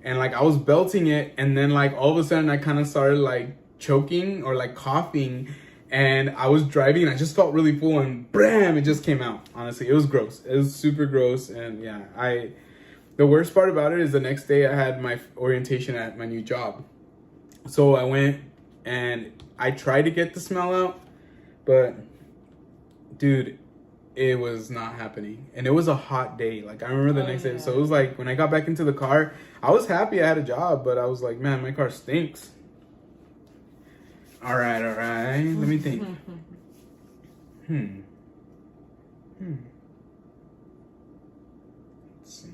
and like I was belting it. And then like all of a sudden I kind of started like choking or like coughing. And I was driving and I just felt really full and bam, it just came out. Honestly, it was gross. It was super gross. And yeah, the worst part about it is the next day I had my orientation at my new job. So I went and I tried to get the smell out, but dude, it was not happening. And it was a hot day. Like I remember the next day. So it was like when I got back into the car, I was happy I had a job, but I was like, man, my car stinks. All right. Let me think. Let's see.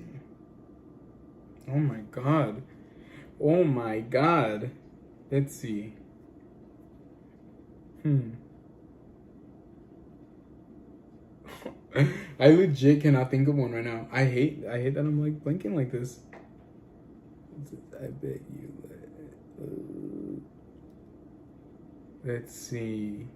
Oh my God. Let's see. I legit cannot think of one right now. I hate that I'm like blinking like this. I bet you. Let's see.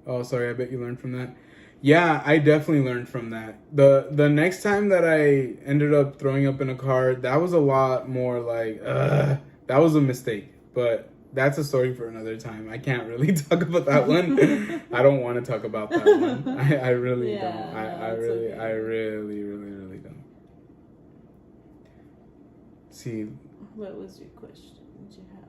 Oh, sorry. I bet you learned from that. Yeah, I definitely learned from that. The next time that I ended up throwing up in a car, that was a lot more like, that was a mistake. But that's a story for another time. I can't really talk about that one. I don't want to talk about that one. I really don't. I really don't. See. What was your question? Did you have?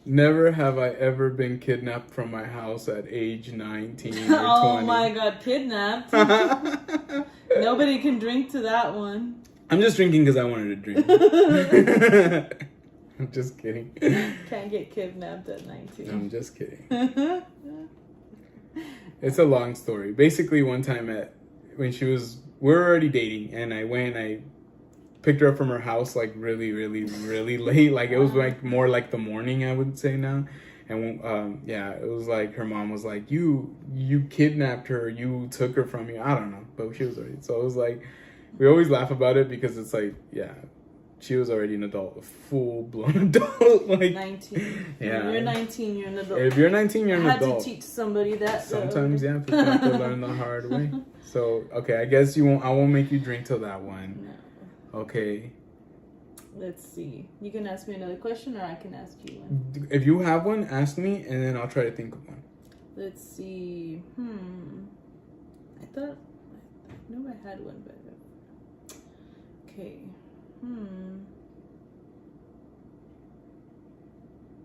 Never have I ever been kidnapped from my house at age 19 or 20. Oh my God, kidnapped. Nobody can drink to that one. I'm just drinking because I wanted to drink. I'm just kidding. Can't get kidnapped at 19. I'm just kidding. It's a long story. Basically, one time we were already dating, and I picked her up from her house like really late. Like it was like more like the morning, I would say now. And it was like her mom was like, you kidnapped her, you took her from me. I don't know, but she was already. So it was like, we always laugh about it because it's like, yeah, she was already an adult, a full-blown adult. Like 19. Yeah. When you're 19, you're an adult. If you're 19, you're an adult. I had to teach somebody that. Sometimes, yeah, people have to learn the hard way. So, okay, I guess I won't make you drink till that one. No. Okay. Let's see. You can ask me another question, or I can ask you one. If you have one, ask me, and then I'll try to think of one. Let's see. I thought I knew I had one, but okay.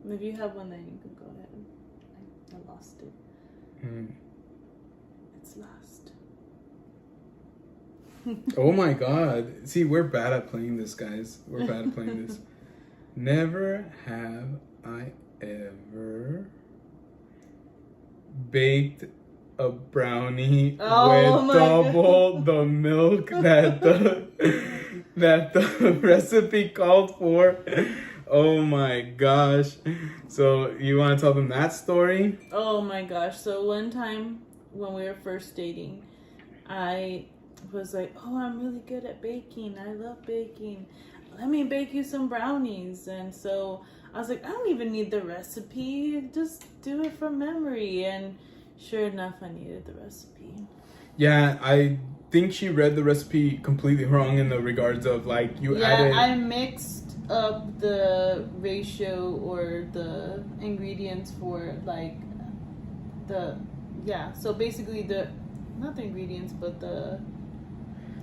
If you have one, then you can go ahead. I lost it. It's lost. Oh my God. See, we're bad at playing this, guys. We're bad at playing this. Never have I ever baked a brownie Oh with my double the milk that the recipe called for. Oh my gosh. So you want to tell them that story? Oh my gosh. So one time when we were first dating, I was like, oh, I'm really good at baking. I love baking. Let me bake you some brownies. And so I was like, I don't even need the recipe. Just do it from memory. And sure enough, I needed the recipe. Yeah, I think she read the recipe completely wrong in the regards of like you added. I mixed up the ratio or the ingredients for like so basically not the ingredients but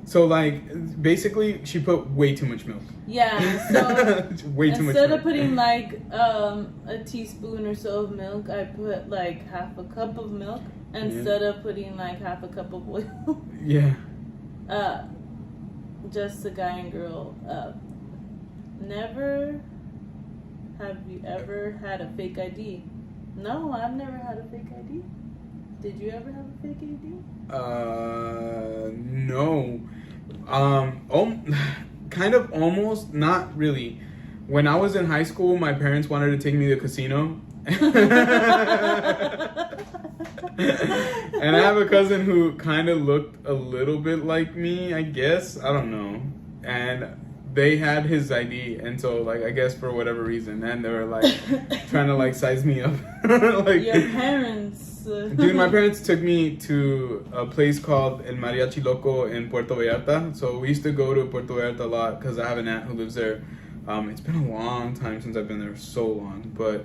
So like basically she put way too much milk. Yeah, so way too much instead milk. of putting like a teaspoon or so of milk, I put like half a cup of milk instead of putting like half a cup of oil. Yeah. Just the guy and girl. Never have you ever had a fake ID? No, I've never had a fake ID. Did you ever have a fake ID? No. Kind of almost, not really. When I was in high school, my parents wanted to take me to the casino. And I have a cousin who kind of looked a little bit like me, I guess. I don't know. And they had his ID, and so like I guess for whatever reason, and they were like trying to like size me up. Like your parents. Dude, my parents took me to a place called El Mariachi Loco in Puerto Vallarta. So we used to go to Puerto Vallarta a lot because I have an aunt who lives there. It's been a long time since I've been there, so long. But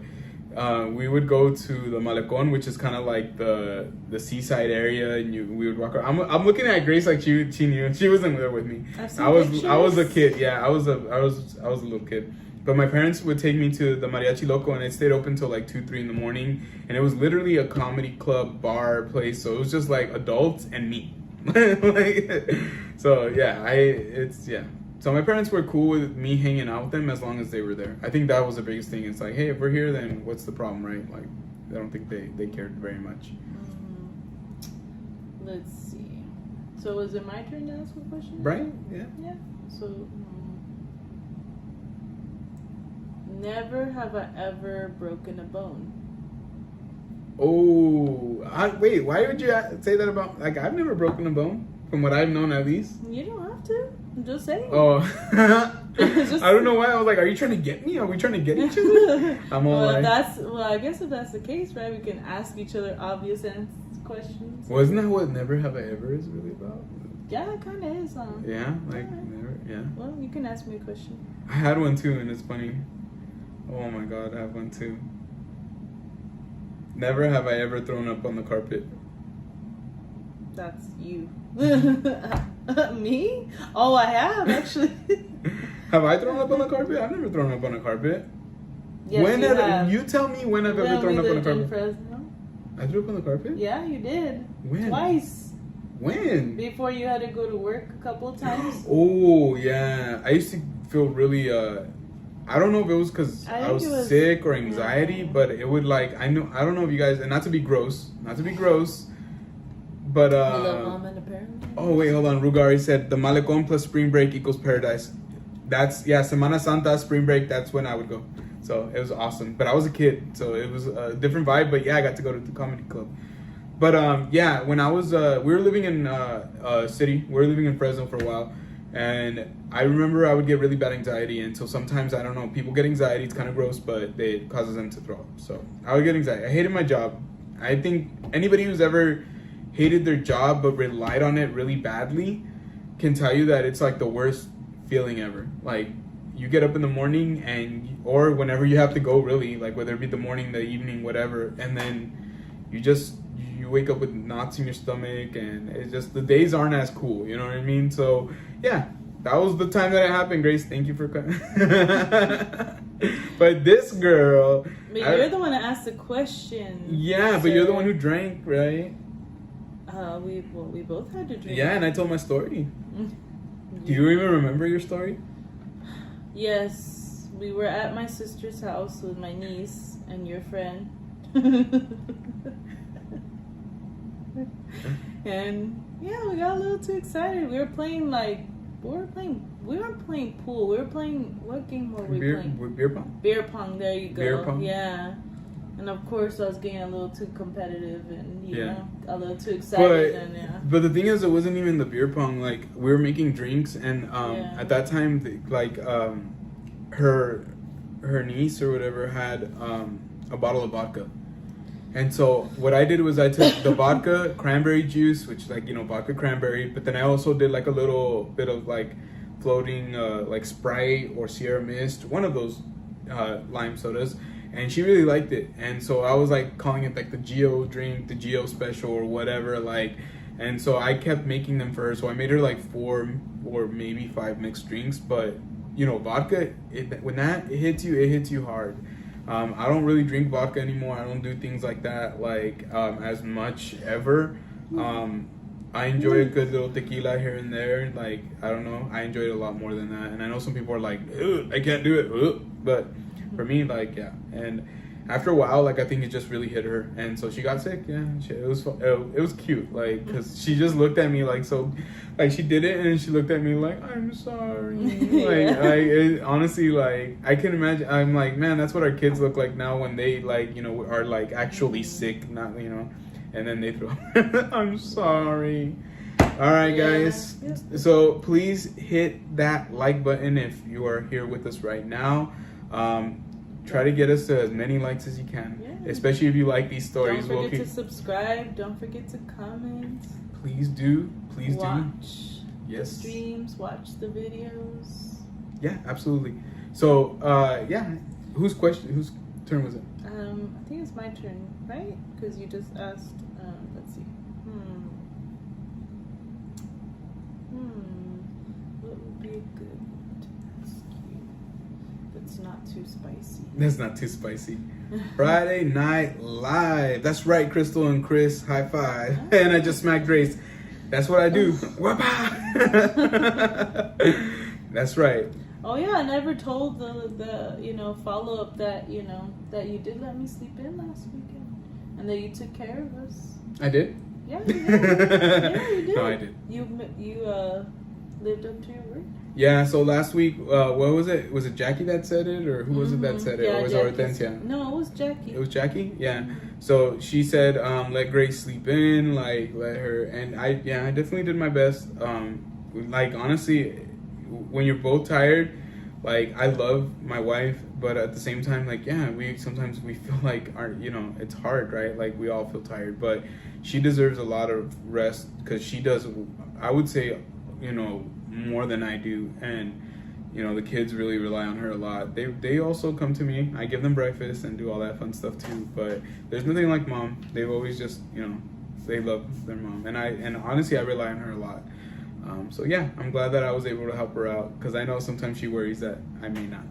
we would go to the Malecón, which is kind of like the seaside area, and we would walk around. I'm looking at Grace like she knew. She wasn't there with me. I was a kid. Yeah, I was a little kid. But my parents would take me to the Mariachi Loco, and it stayed open till like 2-3 in the morning. And it was literally a comedy club bar place. So it was just like adults and me. So yeah, So my parents were cool with me hanging out with them as long as they were there. I think that was the biggest thing. It's like, hey, if we're here, then what's the problem, right? Like, I don't think they cared very much. Let's see. So is it my turn to ask a question? Right? Yeah. Yeah. So, never have I ever broken a bone. Oh, wait. Why would you say that about? Like, I've never broken a bone, from what I've known at least. You don't have to. I'm just saying. Oh, I don't know why. I was like, are you trying to get me? Are we trying to get each other? I'm all like, I guess if that's the case, right, we can ask each other obvious questions. Wasn't that what Never Have I Ever is really about? Yeah, it kind of is, huh? Yeah, like, never, yeah. Well, you can ask me a question. I had one too, and it's funny. Oh my god, I have one too. Never have I ever thrown up on the carpet. That's you. Me? Oh, I have, actually. Have I thrown up on the carpet? I've never thrown up on a carpet. Yes, you tell me when I've ever thrown up on a carpet. In Fresno. I threw up on the carpet? Yeah, you did. When? Twice. When? Before you had to go to work a couple of times. Oh, yeah. I used to feel really, I don't know if it was because I was sick or anxiety, but it would like, I don't know if you guys, and not to be gross, but oh wait, hold on. Rugari said the Malecón plus spring break equals paradise. That's Semana Santa, spring break. That's when I would go. So it was awesome. But I was a kid, so it was a different vibe. But yeah, I got to go to the comedy club. But yeah, when I was we were living in city. We were living in Fresno for a while, and I remember I would get really bad anxiety. And so sometimes, I don't know, people get anxiety. It's kind of gross, but it causes them to throw up. So I would get anxiety. I hated my job. I think anybody who's ever hated their job but relied on it really badly can tell you that it's like the worst feeling ever. Like, you get up in the morning or whenever you have to go, really, like whether it be the morning, the evening, whatever, and then you wake up with knots in your stomach, and it's just, the days aren't as cool, you know what I mean? So yeah, that was the time that it happened. Grace, thank you for coming. But this girl, but you're the one that asked the question. Yeah, but you're the one who drank, right? We both had to drink. Yeah, and I told my story. Do you even remember your story? Yes, we were at my sister's house with my niece and your friend. And yeah, we got a little too excited. We weren't playing pool. We were playing, what game were we playing? Beer pong? Beer pong, there you go. Beer pong? Yeah. And of course I was getting a little too competitive and, you know, a little too excited. But the thing is, it wasn't even the beer pong. Like, we were making drinks, and at that time, her niece or whatever had a bottle of vodka. And so what I did was I took the vodka, cranberry juice, which vodka cranberry, but then I also did like a little bit of like floating like Sprite or Sierra Mist, one of those lime sodas, and she really liked it. And so I was like calling it like the Geo drink, the Geo special or whatever, like, and so I kept making them for her. So I made her like 4 or maybe 5 mixed drinks, but vodka, when that hits you, it hits you hard. I don't really drink vodka anymore. I don't do things like that like as much ever. I enjoy a good little tequila here and there. Like, I don't know, I enjoy it a lot more than that. And I know some people are like, I can't do it. But for me, like, yeah. And after a while, like, I think it just really hit her, and so she got sick. Yeah, it was cute, like, because she just looked at me like, so, like, she did it, and she looked at me like, I'm sorry. Like, honestly, like, I can imagine. I'm like, man, that's what our kids look like now when they, like, are like actually sick, not, and then they throw, I'm sorry. All right, guys. Yeah. So please hit that like button if you are here with us right now. Try to get us to as many likes as you can, especially if you like these stories. Don't forget to subscribe. Don't forget to comment. Please do. Please watch do. the streams. Watch the videos. Yeah, absolutely. So, whose turn was it? I think it's my turn, right? Because you just asked. Let's see. What would be good to ask you? That's not too spicy. That's not too spicy. Friday Night Live. That's right, Crystal and Chris. High five. And I just smacked Grace. That's what I do. That's right. Oh yeah, I never told the follow up that that you did let me sleep in last weekend and that you took care of us. I did? Yeah, you did. Yeah, you did. No, I did. You lived up to your word. Yeah, so last week, what was it? Was it Jackie that said it, or who was it that said it? Yeah, or was it Hortensia? No, it was Jackie. It was Jackie? Yeah. So she said, let Grace sleep in, like, let her, and I definitely did my best. Like, honestly, when you're both tired, like, I love my wife, but at the same time, like, yeah, sometimes we feel like it's hard, right? Like, we all feel tired, but she deserves a lot of rest because she does, I would say, more than I do, and the kids really rely on her a lot. They also come to me. I give them breakfast and do all that fun stuff too, but there's nothing like mom. They've always just they love their mom, and honestly I rely on her a lot. So yeah, I'm glad that I was able to help her out because I know sometimes she worries that I may not.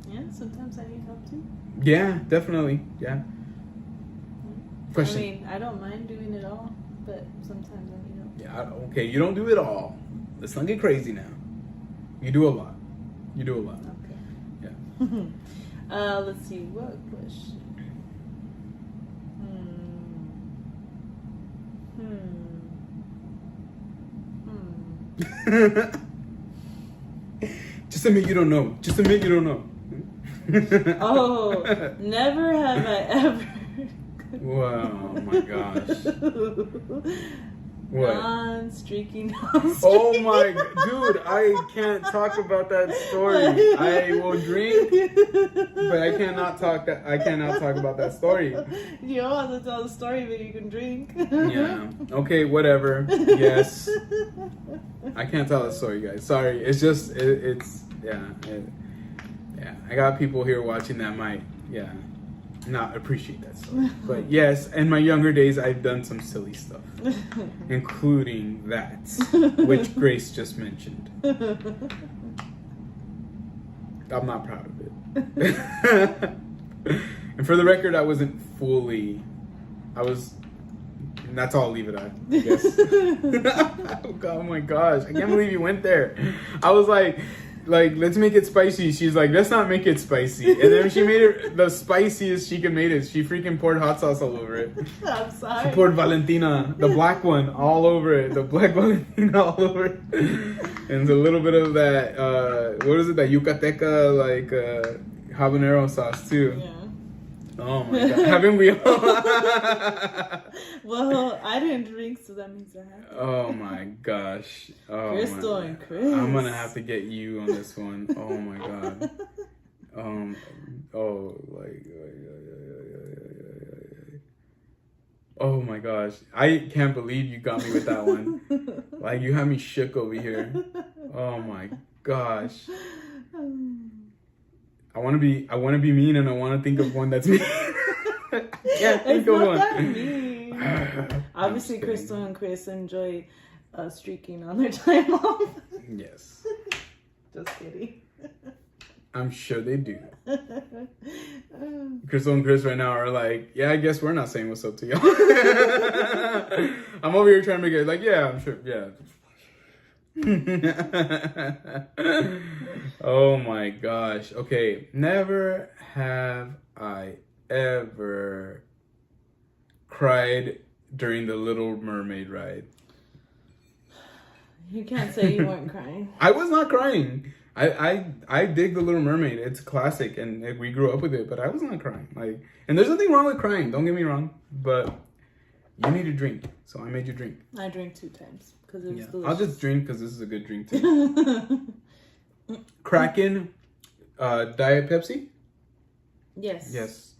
Yeah, sometimes I need help too. Yeah, definitely. Yeah. Question. I mean, I don't mind doing it all, but sometimes I need help. Yeah, okay, you don't do it all. Let's not get crazy now. You do a lot. Okay. Yeah. Let's see, what question? Just admit you don't know. Oh, never have I ever. Wow, my gosh. What? Non-streaky. Oh my, dude, I can't talk about that story. I will drink, but I cannot talk about that story. You don't have to tell the story, but you can drink. Yeah. Okay, whatever. Yes. I can't tell the story, guys. Sorry. It's just, yeah. I got people here watching that might, not appreciate that story. But yes, in my younger days, I've done some silly stuff, including that, which Grace just mentioned. I'm not proud of it. And for the record, I wasn't fully, and that's all I'll leave it at, I guess. Oh my gosh, I can't believe you went there. I was like, like, let's make it spicy. She's like, let's not make it spicy. And then she made it the spiciest she could make it. She freaking poured hot sauce all over it. I'm sorry. She poured Valentina, the black one, all over it. The black Valentina all over it. And a little bit of that, what is it, that Yucateca, like, habanero sauce, too. Yeah. Oh my god. Haven't we all? Well, I didn't drink, so that means I have. Oh my gosh. Oh Crystal my. and Chris. I'm gonna have to get you on this one. Oh my god. Oh my gosh. I can't believe you got me with that one. Like, you had me shook over here. Oh my gosh. I want to be mean, and I want to think of one that's mean. Yeah, think of one. That mean. Obviously, Crystal and Chris enjoy streaking on their time off. Yes. Just kidding. I'm sure they do. Crystal and Chris right now are like, yeah, I guess we're not saying what's up to y'all. I'm over here trying to make it like, yeah, I'm sure, yeah. Oh my gosh. Okay, never have I ever cried during the Little Mermaid ride. You can't say you weren't crying. I was not crying. I dig the Little Mermaid. It's a classic, and we grew up with it. But I was not crying. Like, and there's nothing wrong with crying. Don't get me wrong. But you need to drink, so I made you drink. I drank 2 times because it was delicious. I'll just drink because this is a good drink too. Kraken, Diet Pepsi. Yes. Yes.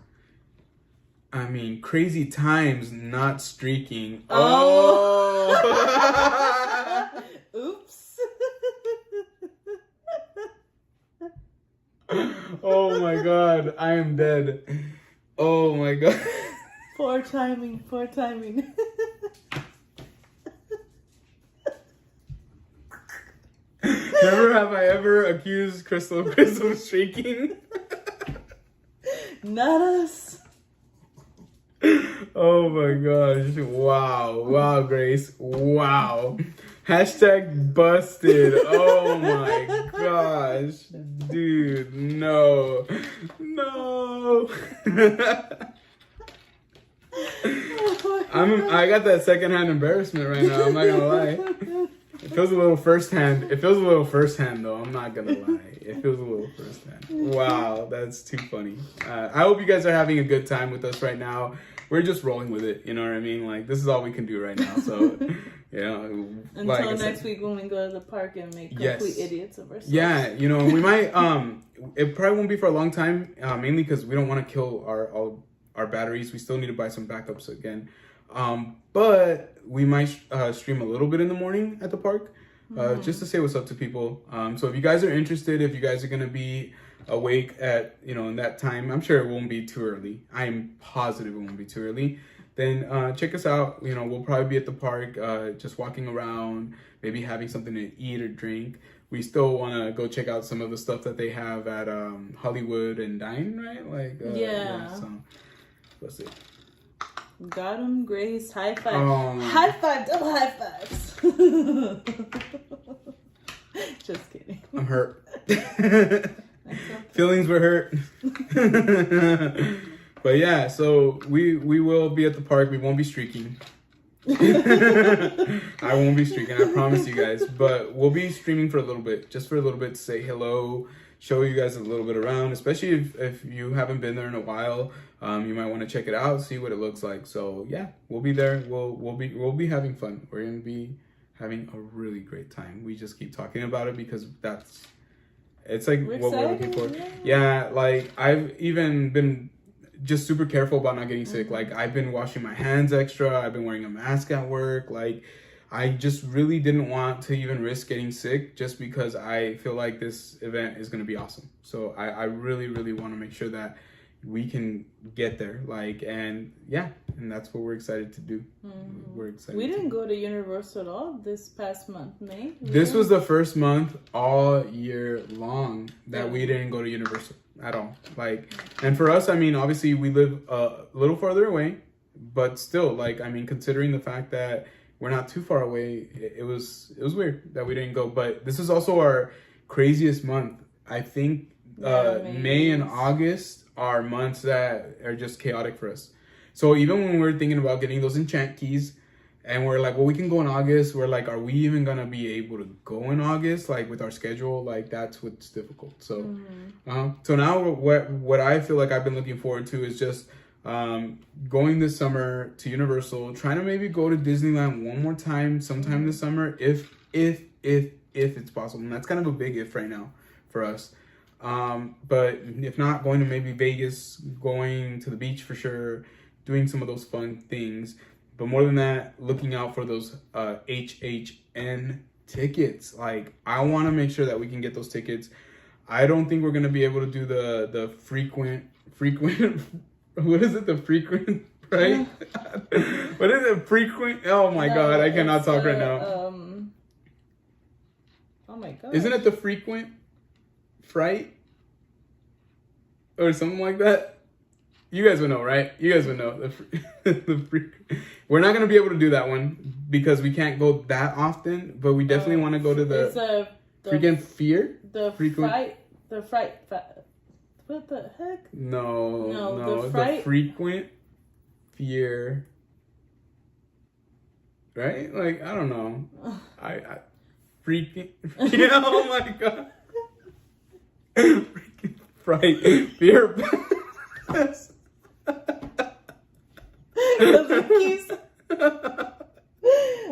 I mean, crazy times not streaking. Oh. Oops. Oh my god, I am dead. Oh my god. Poor timing. Never have I ever accused Crystal of streaking. Not us. Oh my gosh. Wow, Grace. Wow. Hashtag busted. Oh my gosh. Dude, no. I got that secondhand embarrassment right now. I'm not gonna lie. It feels a little firsthand though. I'm not gonna lie. It feels a little firsthand. Wow, that's too funny. I hope you guys are having a good time with us right now. We're just rolling with it. You know what I mean? Like, this is all we can do right now. So, until next week when we go to the park and make complete idiots of ourselves. Yeah, we might. It probably won't be for a long time. Mainly because we don't want to kill our batteries. We still need to buy some backups again. But we might stream a little bit in the morning at the park, just to say what's up to people. So if you guys are interested, if you guys are gonna be awake at in that time, I'm sure it won't be too early. I'm positive it won't be too early. Then check us out. We'll probably be at the park, just walking around, maybe having something to eat or drink. We still want to go check out some of the stuff that they have at Hollywood and Dine, right? Like so let's see. Got him, Grace. High five. High five, double high fives. Just kidding. I'm hurt. Feelings were hurt. But yeah, so we will be at the park. We won't be streaking. I won't be streaking, I promise you guys. But we'll be streaming for a little bit, just for a little bit, to say hello, show you guys a little bit around, especially if you haven't been there in a while. You might want to check it out, see what it looks like. So yeah, we'll be there. We'll be having fun. We're gonna be having a really great time. We just keep talking about it because it's like what we're looking for. Yeah, like I've even been just super careful about not getting sick. Like, I've been washing my hands extra. I've been wearing a mask at work. Like, I just really didn't want to even risk getting sick just because I feel like this event is going to be awesome. So I really, really want to make sure that we can get there. Like, and that's what we're excited to do. We're excited. We didn't go to Universal at all this past month, May. This was the first month all year long that we didn't go to Universal at all. Like, and for us, I mean, obviously we live a little farther away, but still, like, I mean, considering the fact that we're not too far away, it was weird that we didn't go. But this is also our craziest month. I think May and is. August are months that are just chaotic for us. So even when we're thinking about getting those enchant keys, and we're like, well, we can go in August. We're like, are we even gonna be able to go in August? Like with our schedule, like that's what's difficult. So, so now what I feel like I've been looking forward to is just going this summer to Universal, trying to maybe go to Disneyland one more time sometime this summer, if it's possible. And that's kind of a big if right now for us. But if not, going to maybe Vegas, going to the beach for sure, doing some of those fun things. But more than that, looking out for those HHN tickets. Like, I want to make sure that we can get those tickets. I don't think we're going to be able to do the frequent, what is it? The frequent, right? What is it? Frequent? Oh my God, I cannot talk right now. Oh my God. Isn't it the frequent fright? Or something like that? You guys would know, right? You guys would know. We're not going to be able to do that one because we can't go that often, but we definitely want to go to the freaking fear? The frequent. The fright. What the heck? No. The frequent fear. Right? Like, I don't know. I freaking. Yeah, oh my God. Freaking fright. Fear.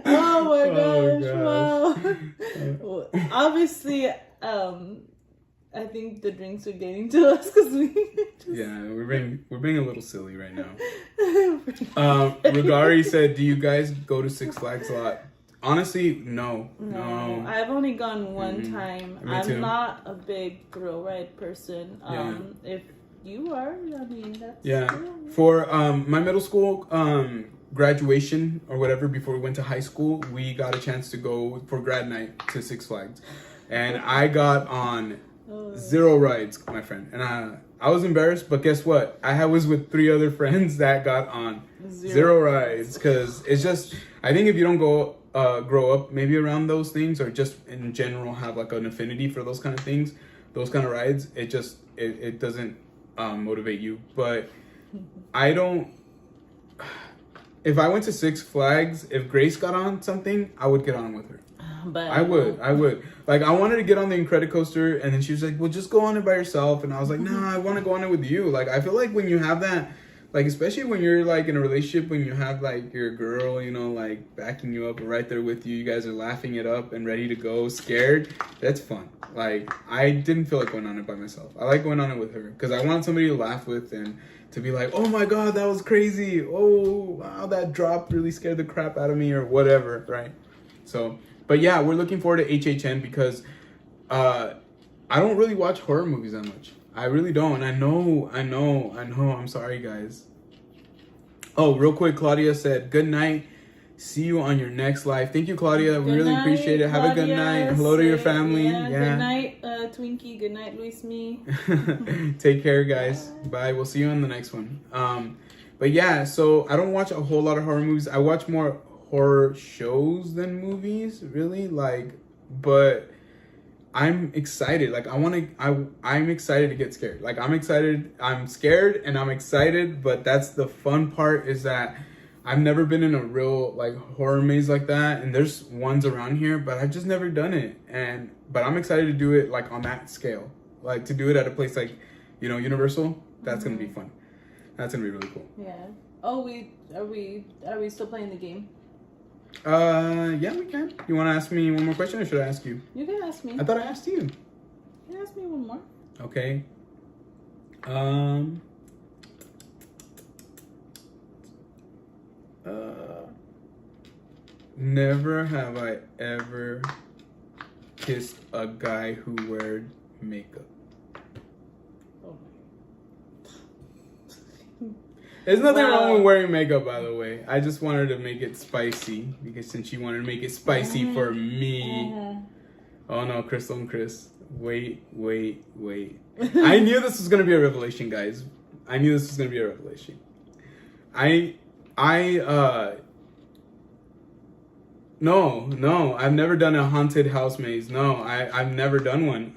Oh my gosh! Wow. Obviously, I think the drinks are getting to us because we. We're being a little silly right now. Regari said, "Do you guys go to Six Flags a lot?" Honestly, no. I've only gone one time. Me too. I'm not a big thrill ride person. If you are, I mean, that's cool. For my middle school graduation or whatever, before we went to high school, we got a chance to go for grad night to Six Flags, and I got on 0 rides, my friend, and I was embarrassed, but guess what? I was with 3 other friends that got on 0 rides, because it's just, I think if you don't grow up maybe around those things, or just in general have like an affinity for those kind of things, those kind of rides, it doesn't motivate you. But I don't. If I went to Six Flags, if Grace got on something, I would get on with her. But I would. Like, I wanted to get on the Incredicoaster, and then she was like, well, just go on it by yourself. And I was like, nah, I want to go on it with you. Like, I feel like when you have that, like, especially when you're, like, in a relationship, when you have, like, your girl, you know, like, backing you up right there with you, you guys are laughing it up and ready to go, scared, that's fun. Like, I didn't feel like going on it by myself. I like going on it with her, because I want somebody to laugh with and to be like, oh my God, that was crazy. Oh, wow, that drop really scared the crap out of me, or whatever, right? So, but yeah, we're looking forward to HHN because I don't really watch horror movies that much. I really don't. I know. I'm sorry, guys. Oh, real quick, Claudia said, good night. See you on your next live. Thank you, Claudia. We really appreciate it. Have a good night. Hello to your family. Yeah. Good night, Twinkie. Good night, Luis Me. Take care, guys. Bye. We'll see you on the next one. But yeah, so I don't watch a whole lot of horror movies. I watch more horror shows than movies, really. Like, but I'm excited. Like, I'm excited to get scared. Like, I'm excited. I'm scared and I'm excited. But that's the fun part, is that I've never been in a real, like, horror maze like that. And there's ones around here, but I've just never done it. But I'm excited to do it, like, on that scale. Like, to do it at a place like, you know, Universal. That's going to be fun. That's going to be really cool. Yeah. Oh, are we still playing the game? Yeah, we can. You want to ask me one more question, or should I ask you? You can ask me. I thought I asked you. You can ask me one more. Okay. Never have I ever kissed a guy who wears makeup. Oh. There's nothing wrong with wearing makeup, by the way. I just wanted to make it spicy, because since you wanted to make it spicy for me. Oh no, Crystal and Chris. Wait. I knew this was gonna be a revelation, guys. I knew this was gonna be a revelation. No, I've never done a haunted house maze. No, I've never done one.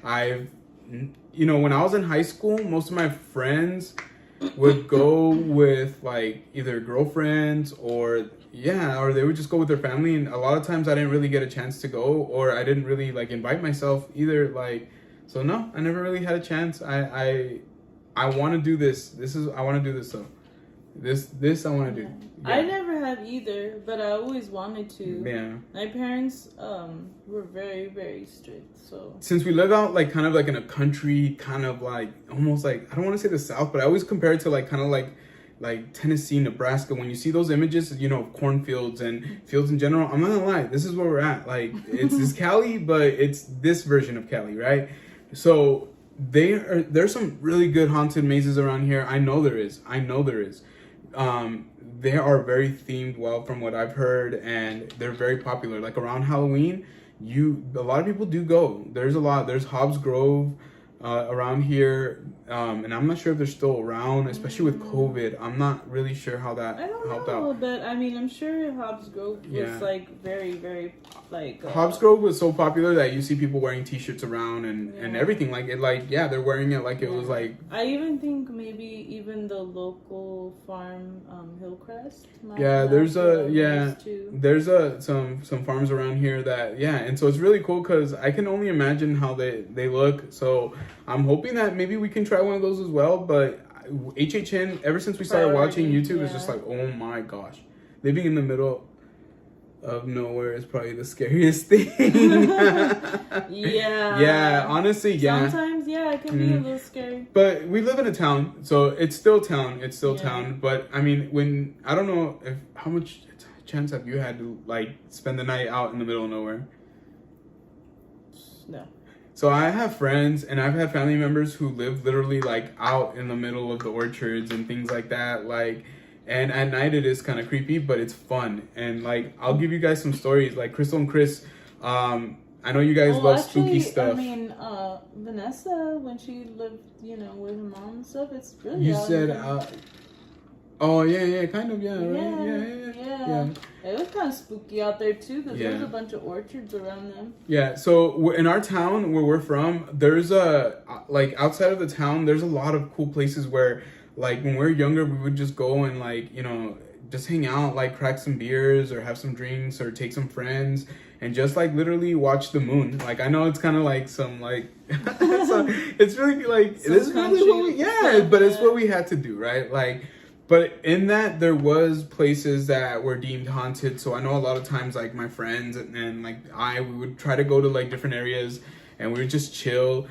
When I was in high school, most of my friends would go with like either girlfriends or they would just go with their family, and a lot of times I didn't really get a chance to go, or I didn't really like invite myself either. Like, so no, I never really had a chance. I want to do this. I want to do this though. This I want to do. Yeah. I never have either, but I always wanted to. Yeah. My parents were very, very strict. So since we live out like kind of like in a country, kind of like almost like, I don't want to say the South, but I always compare it to like kind of like Tennessee, Nebraska. When you see those images, cornfields and fields in general, I'm not gonna lie, this is where we're at. Like it's Cali, but it's this version of Cali, right? So there's some really good haunted mazes around here. I know there is. They are very themed well from what I've heard, and they're very popular. Like around Halloween, a lot of people do go. There's Hobbs Grove around here, and I'm not sure if they're still around, especially with COVID. I'm not really sure how that helped out. But I mean, I'm sure Hobbs Grove was like very, very like. Hobbs Grove was so popular that you see people wearing T-shirts around and everything they're wearing it like it was like. I even think maybe even the local farm, Hillcrest. There's some farms around here that and so it's really cool because I can only imagine how they look. So I'm hoping that maybe we can try one of those as well. But HHN, ever since we started watching YouTube, is just like, oh my gosh, living in the middle of nowhere is probably the scariest thing. Yeah, honestly, sometimes it can be a little scary, but we live in a town, so it's still town. Town. But I mean, I don't know how much chance have you had to like spend the night out in the middle of nowhere? No. So I have friends and I've had family members who live literally like out in the middle of the orchards and things like that. Like, and at night it is kind of creepy, but it's fun. And like, I'll give you guys some stories. Like Crystal and Chris, I know you guys love spooky stuff. I mean, Vanessa, when she lived, with her mom and stuff, it's really. You said, oh yeah, kind of, yeah. It was kind of spooky out there too, because there's a bunch of orchards around them. Yeah, so in our town where we're from, there's outside of the town, there's a lot of cool places where, like, when we were younger, we would just go and like, just hang out, like crack some beers or have some drinks or take some friends and just like literally watch the moon. Like, I know it's kind of like some like, it's really like, this is really what it's what we had to do, right? Like. But in that, there was places that were deemed haunted. So I know a lot of times, like, my friends and like, we would try to go to, like, different areas. And we would just chill.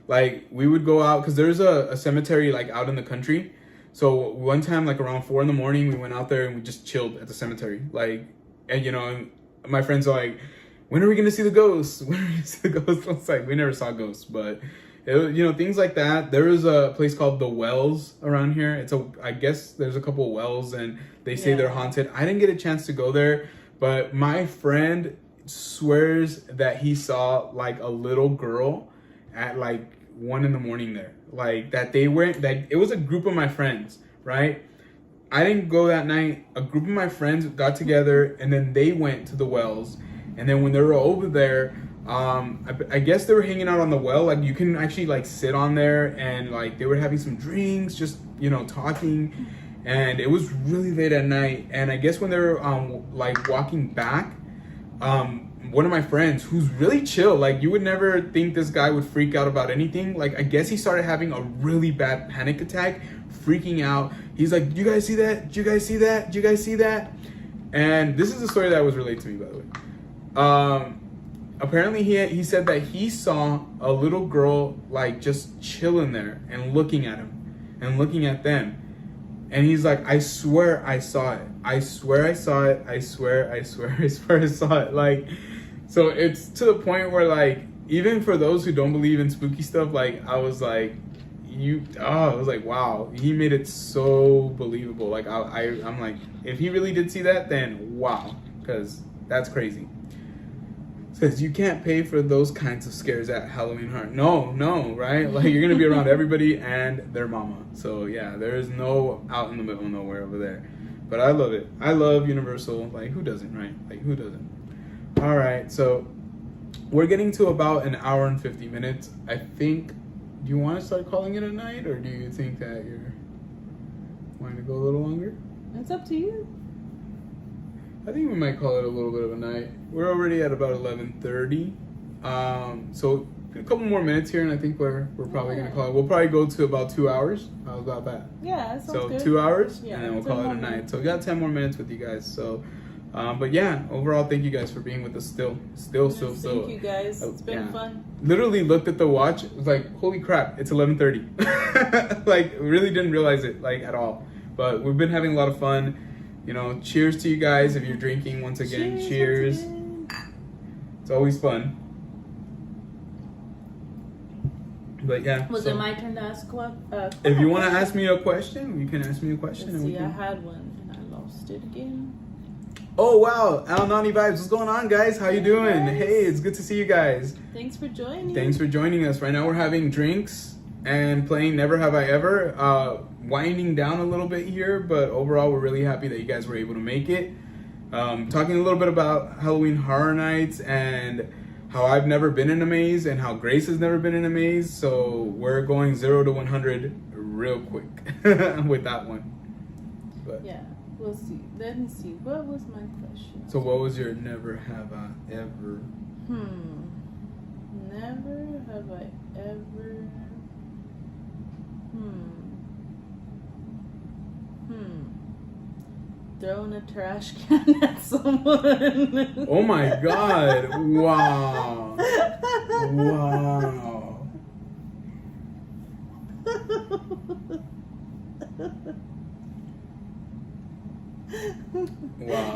Like, we would go out. Because there's a cemetery, like, out in the country. So one time, like, around 4 a.m, we went out there and we just chilled at the cemetery. Like, and, and my friends are like, when are we going to see the ghosts? When are we going to see the ghosts? I was like, we never saw ghosts. But... things like that. There is a place called the Wells around here. I guess there's a couple of wells and they say they're haunted. I didn't get a chance to go there, but my friend swears that he saw like a little girl at like 1 a.m. there. Like that it was a group of my friends, right? I didn't go that night. A group of my friends got together and then they went to the Wells. And then when they were over there, I guess they were hanging out on the well. Like you can actually like sit on there and like they were having some drinks, just talking, and it was really late at night. And I guess when they were like walking back, one of my friends who's really chill, like you would never think this guy would freak out about anything. Like I guess he started having a really bad panic attack, freaking out. He's like, "Do you guys see that? Do you guys see that? Do you guys see that?" And this is a story that was relayed to me, by the way. Apparently he said that he saw a little girl like just chilling there and looking at him and looking at them. And he's like, I swear I saw it. I swear I saw it. I swear I saw it. Like, so it's to the point where like, even for those who don't believe in spooky stuff, like I was like, wow, he made it so believable. Like I'm like, if he really did see that, then wow, because that's crazy. Says you can't pay for those kinds of scares at Halloween Horror. No, right? Like you're gonna be around everybody and their mama. So yeah, there is no out in the middle of nowhere over there. But I love it. I love Universal. Like, who doesn't, right? Like, who doesn't? All right, so we're getting to about an hour and 50 minutes. I think, do you want to start calling it a night, or do you think that you're wanting to go a little longer? It's up to you. I think we might call it a little bit of a night. We're already at about 11:30. So a couple more minutes here, and I think we're probably gonna call it. We'll probably go to about 2 hours. How's about that? Yeah, that sounds good. 2 hours, Yeah, and then we'll call it a night. So we got 10 more minutes with you guys. So, but yeah, overall, thank you guys for being with us. Still. Thank you guys. It's been fun. Literally looked at the watch. It was like, holy crap, it's 11:30. Like, really didn't realize it like at all. But we've been having a lot of fun. You know, cheers to you guys if you're drinking. Once again, cheers. Once again. It's always fun. But yeah. Was it my turn to ask what? If you want to ask me a question, you can ask me a question. Let's see, I had one and I lost it again. Oh wow, Al Nani Vibes. What's going on, guys? How you doing? Guys. Hey, it's good to see you guys. Thanks for joining. Thanks for joining us. Right now we're having drinks and playing Never Have I Ever. Winding down a little bit here, but overall we're really happy that you guys were able to make it. Talking a little bit about Halloween Horror Nights and how I've never been in a maze and how Grace has never been in a maze. So we're going 0 to 100 real quick with that one. But yeah, we'll see. Let me see. What was my question? So what was your Never Have I Ever? Never have I ever. Throwing a trash can at someone. Oh my god. Wow. Wow.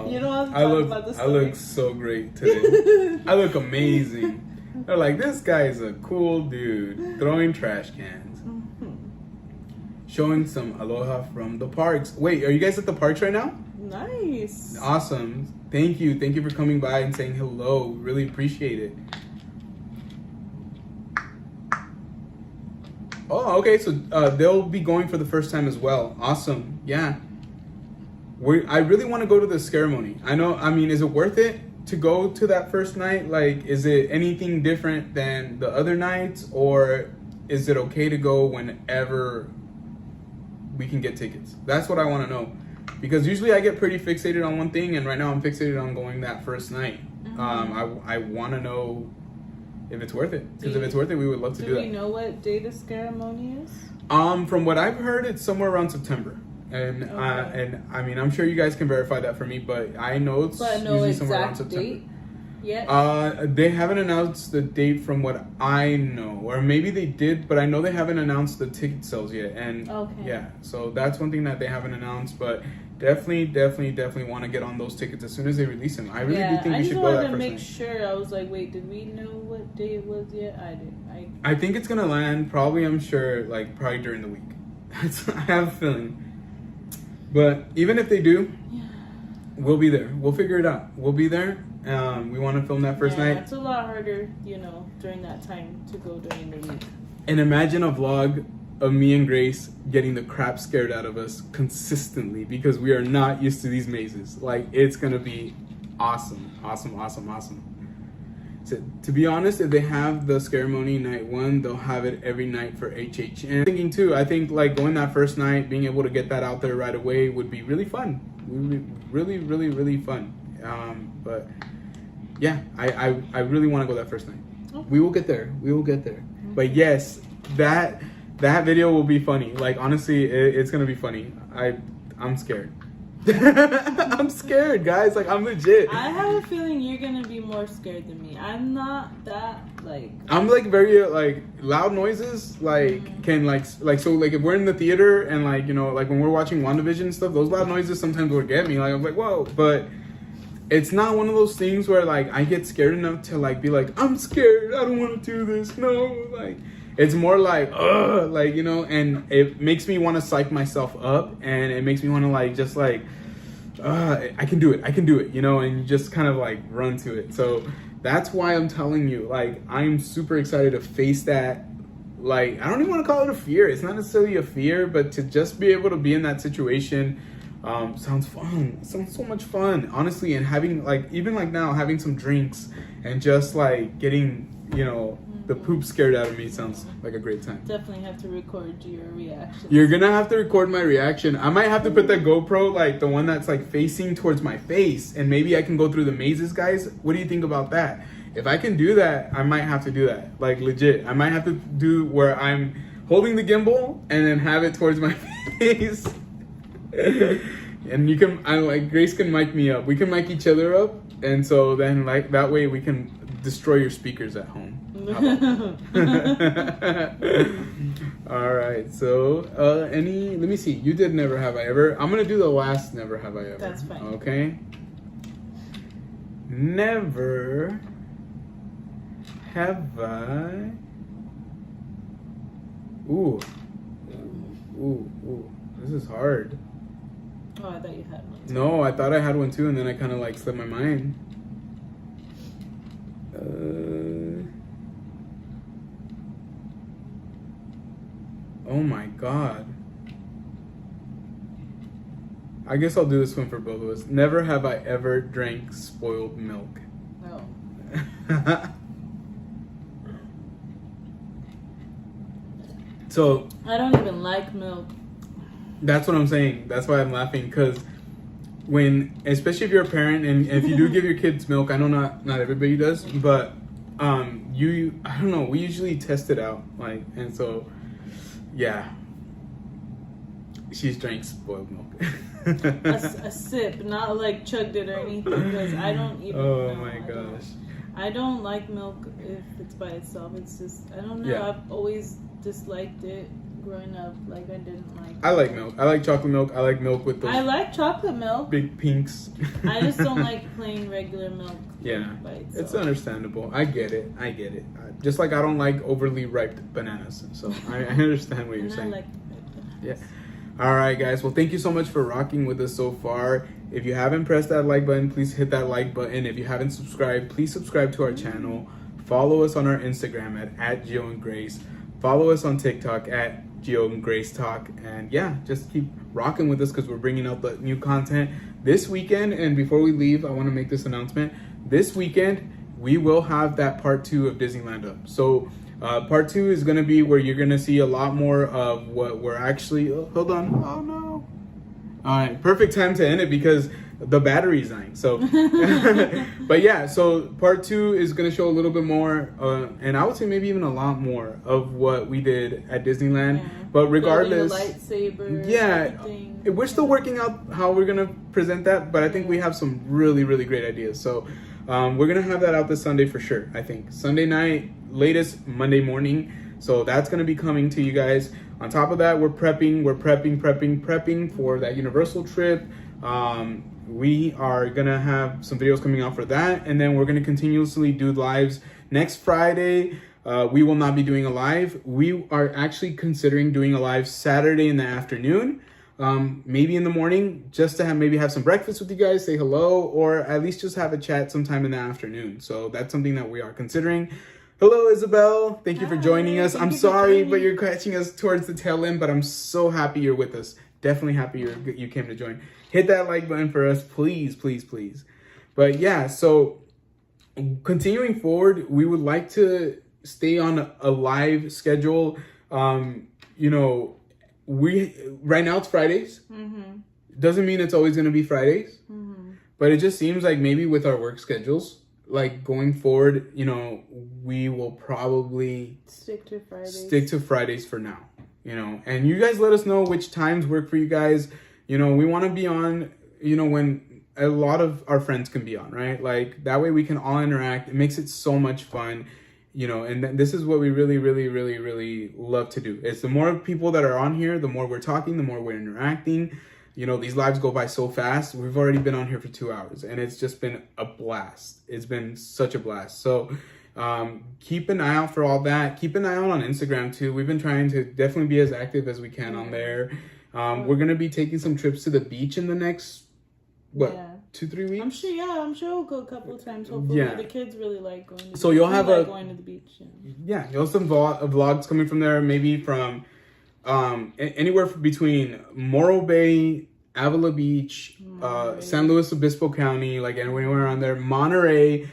You don't have to talk about this. I look so great today. I look amazing. They're like, this guy is a cool dude throwing trash cans. Showing some aloha from the parks. Wait, are you guys at the parks right now? Nice. Awesome. Thank you. Thank you for coming by and saying hello. Really appreciate it. Oh, okay. So they'll be going for the first time as well. Awesome. Yeah. I really want to go to the ceremony. I mean, is it worth it to go to that first night? Like, is it anything different than the other nights? Or is it okay to go whenever we can get tickets? That's what I want to know. Because usually I get pretty fixated on one thing, and right now I'm fixated on going that first night. I want to know if it's worth it. Because if it's worth it, we would love to do that. Do we know what day the ceremony is? From what I've heard, it's somewhere around September. And Okay. and I mean, I'm sure you guys can verify that for me, but I know it's usually somewhere around September. Date yet? They haven't announced the date from what I know, or maybe they did, but I know they haven't announced the ticket sales yet. And yeah, so that's one thing that they haven't announced, but definitely want to get on those tickets as soon as they release them. I really do think we should go that first night. I just wanted to make sure. I was like, wait, did we know what day it was yet? I didn't. I think it's gonna land probably, I'm sure, like probably during the week. I have a feeling. But even if they do, we'll be there. We'll figure it out. We'll be there. We want to film that first night. It's a lot harder, during that time to go during the week. And imagine a vlog of me and Grace getting the crap scared out of us consistently because we are not used to these mazes. Like, it's going to be awesome. So, to be honest, if they have the ceremony night 1, they'll have it every night for HHN. I'm thinking too, I think like going that first night, being able to get that out there right away would be really fun. Really fun. But yeah, I really want to go that first night. Okay. We will get there. Okay. But yes, that video will be funny. Like, honestly, it's gonna be funny. I'm scared. I'm scared, guys. Like, I'm legit. I have a feeling you're gonna be more scared than me. I'm not that like. I'm like very like loud noises. Like can like so like if we're in the theater and like like when we're watching WandaVision and stuff, those loud noises sometimes will get me. Like, I'm like, whoa, but it's not one of those things where like I get scared enough to like be like, I'm scared. I don't want to do this. No, like. It's more like, like, and it makes me want to psych myself up, and it makes me want to like, just like, I can do it, and you just kind of like run to it. So that's why I'm telling you, like, I'm super excited to face that. Like, I don't even want to call it a fear. It's not necessarily a fear, but to just be able to be in that situation Sounds fun. Sounds so much fun, honestly. And having like, even like now, having some drinks and just like getting, the poop scared out of me sounds like a great time. Definitely have to record your reaction. You're gonna have to record my reaction. I might have to put the GoPro, like the one that's like facing towards my face, and maybe I can go through the mazes, guys. What do you think about that? If I can do that, I might have to do that. Like legit, I might have to do where I'm holding the gimbal and then have it towards my face. And Grace can mic me up. We can mic each other up, and so then like that way we can destroy your speakers at home. All right, so let me see. You did Never Have I Ever. I'm gonna do the last Never Have I Ever. That's fine. Okay. Never have I. Ooh. This is hard. Oh, I thought you had one too. No, I thought I had one too, and then I kind of like slipped my mind. Oh my god. I guess I'll do this one for both of us. Never have I ever drank spoiled milk. No. So I don't even like milk. that's what I'm saying. That's why I'm laughing, because especially if you're a parent and if you do give your kids milk, I know not everybody does, but I don't know, we usually test it out, like, and so yeah, she's drank spoiled milk. a sip, not like chugged it or anything, because I don't even Oh know. my gosh. I don't like milk if it's by itself. It's just, I don't know. Yeah. I've always disliked it growing up. Like, I didn't like I like milk. I like chocolate milk. I like milk with I those like chocolate milk. big pinks. I just don't like plain regular milk. Yeah, by itself. it's understandable. I get it. Just like I don't like overly ripe bananas. So I understand what you're And I saying. like Yeah. All right, guys. Well, thank you so much for rocking with us so far. If you haven't pressed that like button, please hit that like button. If you haven't subscribed, please subscribe to our channel. Follow us on our Instagram at Gio and Grace. Follow us on TikTok at Gio and Grace Talk. And yeah, just keep rocking with us because we're bringing out the new content this weekend. And before we leave, I want to make this announcement. This weekend, we will have that part 2 of Disneyland up. So part 2 is going to be where you're going to see a lot more of what we're actually... Oh, hold on. Oh, no. All right. Perfect time to end it because the battery's dying. So, but yeah, so part 2 is going to show a little bit more, and I would say maybe even a lot more of what we did at Disneyland. Yeah. But regardless... lightsaber. Yeah. We're still working out how we're going to present that, but I think we have some really, really great ideas. So we're going to have that out this Sunday for sure, I think. Sunday night, latest Monday morning. So that's going to be coming to you guys. On top of that, we're prepping for that Universal trip. We are going to have some videos coming out for that. And then we're going to continuously do lives. Next Friday, we will not be doing a live. We are actually considering doing a live Saturday in the afternoon. Maybe in the morning, just to have some breakfast with you guys, say hello, or at least just have a chat sometime in the afternoon. So that's something that we are considering. Hello, Isabel. Thank you for joining us. I'm sorry, but you're catching us towards the tail end, but I'm so happy you're with us. Definitely happy you came to join. Hit that like button for us, please, please, please. But yeah, so continuing forward, we would like to stay on a live schedule. Right now it's Fridays. Mm-hmm. Doesn't mean it's always going to be Fridays. Mm-hmm. But it just seems like maybe with our work schedules, like going forward, we will probably stick to Fridays for now, and you guys let us know which times work for you guys. We want to be on, when a lot of our friends can be on, right? Like that way we can all interact. It makes it so much fun, and this is what we really, really, really, really love to do. It's the more people that are on here, the more we're talking, the more we're interacting. These lives go by so fast. We've already been on here for 2 hours and it's just been a blast. It's been such a blast. So keep an eye out for all that. Keep an eye out on Instagram too. We've been trying to definitely be as active as we can on there. We're going to be taking some trips to the beach in the next, 2-3 weeks? I'm sure we'll go a couple of times. Hopefully, the kids really like going to the beach. So you'll have going to the beach. Yeah, you'll have some vlogs coming from there, maybe from anywhere between Morro Bay, Avila Beach, Monterey. San Luis Obispo County, like anywhere around there, Monterey.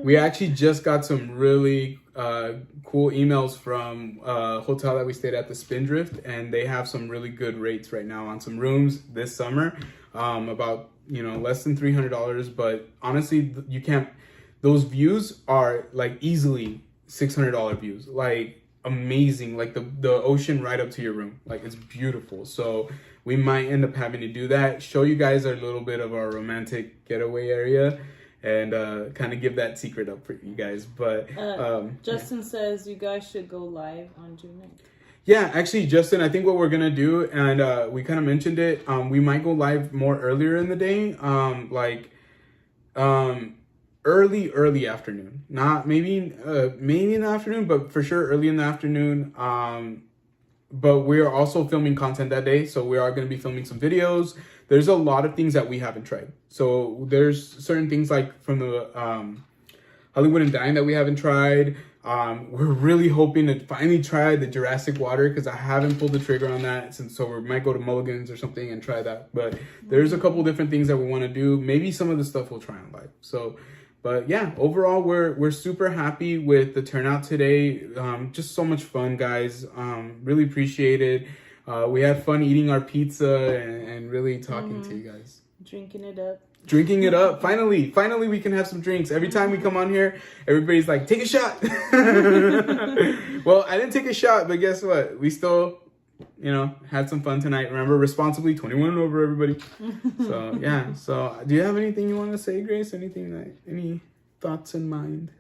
We actually just got some really cool emails from a hotel that we stayed at, the Spindrift, and they have some really good rates right now on some rooms this summer, about less than $300. But honestly, you can't. Those views are like easily $600 views, like amazing, like the ocean right up to your room, like it's beautiful. So we might end up having to do that, show you guys a little bit of our romantic getaway area, and kind of give that secret up for you guys. But Justin says you guys should go live on June 9th. Yeah, actually, Justin, I think what we're gonna do, and we kind of mentioned it, we might go live more earlier in the day, early afternoon. Not maybe in the afternoon, but for sure early in the afternoon. But we're also filming content that day, so we are going to be filming some videos. There's a lot of things that we haven't tried. So there's certain things like from the Hollywood and Dine that we haven't tried. We're really hoping to finally try the Jurassic water, because I haven't pulled the trigger on that, so we might go to Mulligan's or something and try that. But there's a couple different things that we want to do. Maybe some of the stuff we'll try on live. So, but yeah, overall we're super happy with the turnout today. Just so much fun, guys. Really appreciate it. We had fun eating our pizza and really talking to you guys. Drinking it up. Finally we can have some drinks. Every time we come on here, everybody's like, take a shot. Well, I didn't take a shot, but guess what? We still, had some fun tonight. Remember, responsibly, 21 and over, everybody. So yeah. So do you have anything you want to say, Grace? Any thoughts in mind?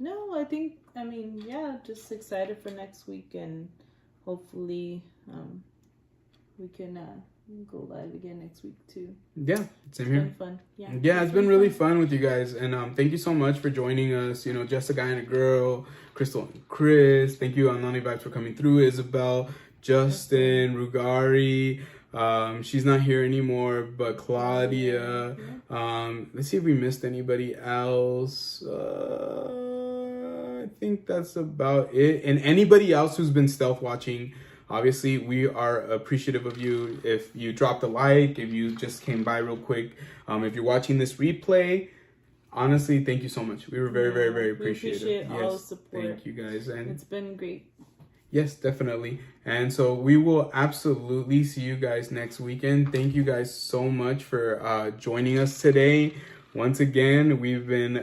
No, just excited for next week, and hopefully we can go live again next week too. Yeah, same here. It's been fun. Yeah, it's been really fun with you guys, and thank you so much for joining us. Just a guy and a girl, Crystal and Chris. Thank you, Anani Vibes, for coming through. Isabel, Justin, Rugari. She's not here anymore, but Claudia. Let's see if we missed anybody else. I think that's about it. And anybody else who's been stealth watching, obviously, we are appreciative of you. If you dropped a like, if you just came by real quick, if you're watching this replay, honestly, thank you so much. We were very, very, very appreciative. We appreciate all the support. Thank you, guys. And it's been great. Yes, definitely. And so we will absolutely see you guys next weekend. Thank you guys so much for joining us today. Once again, we've been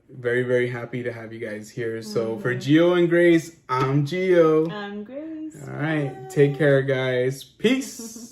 very, very happy to have you guys here. So for Gio and Grace, I'm Gio. I'm Grace. All right. Take care, guys. Peace.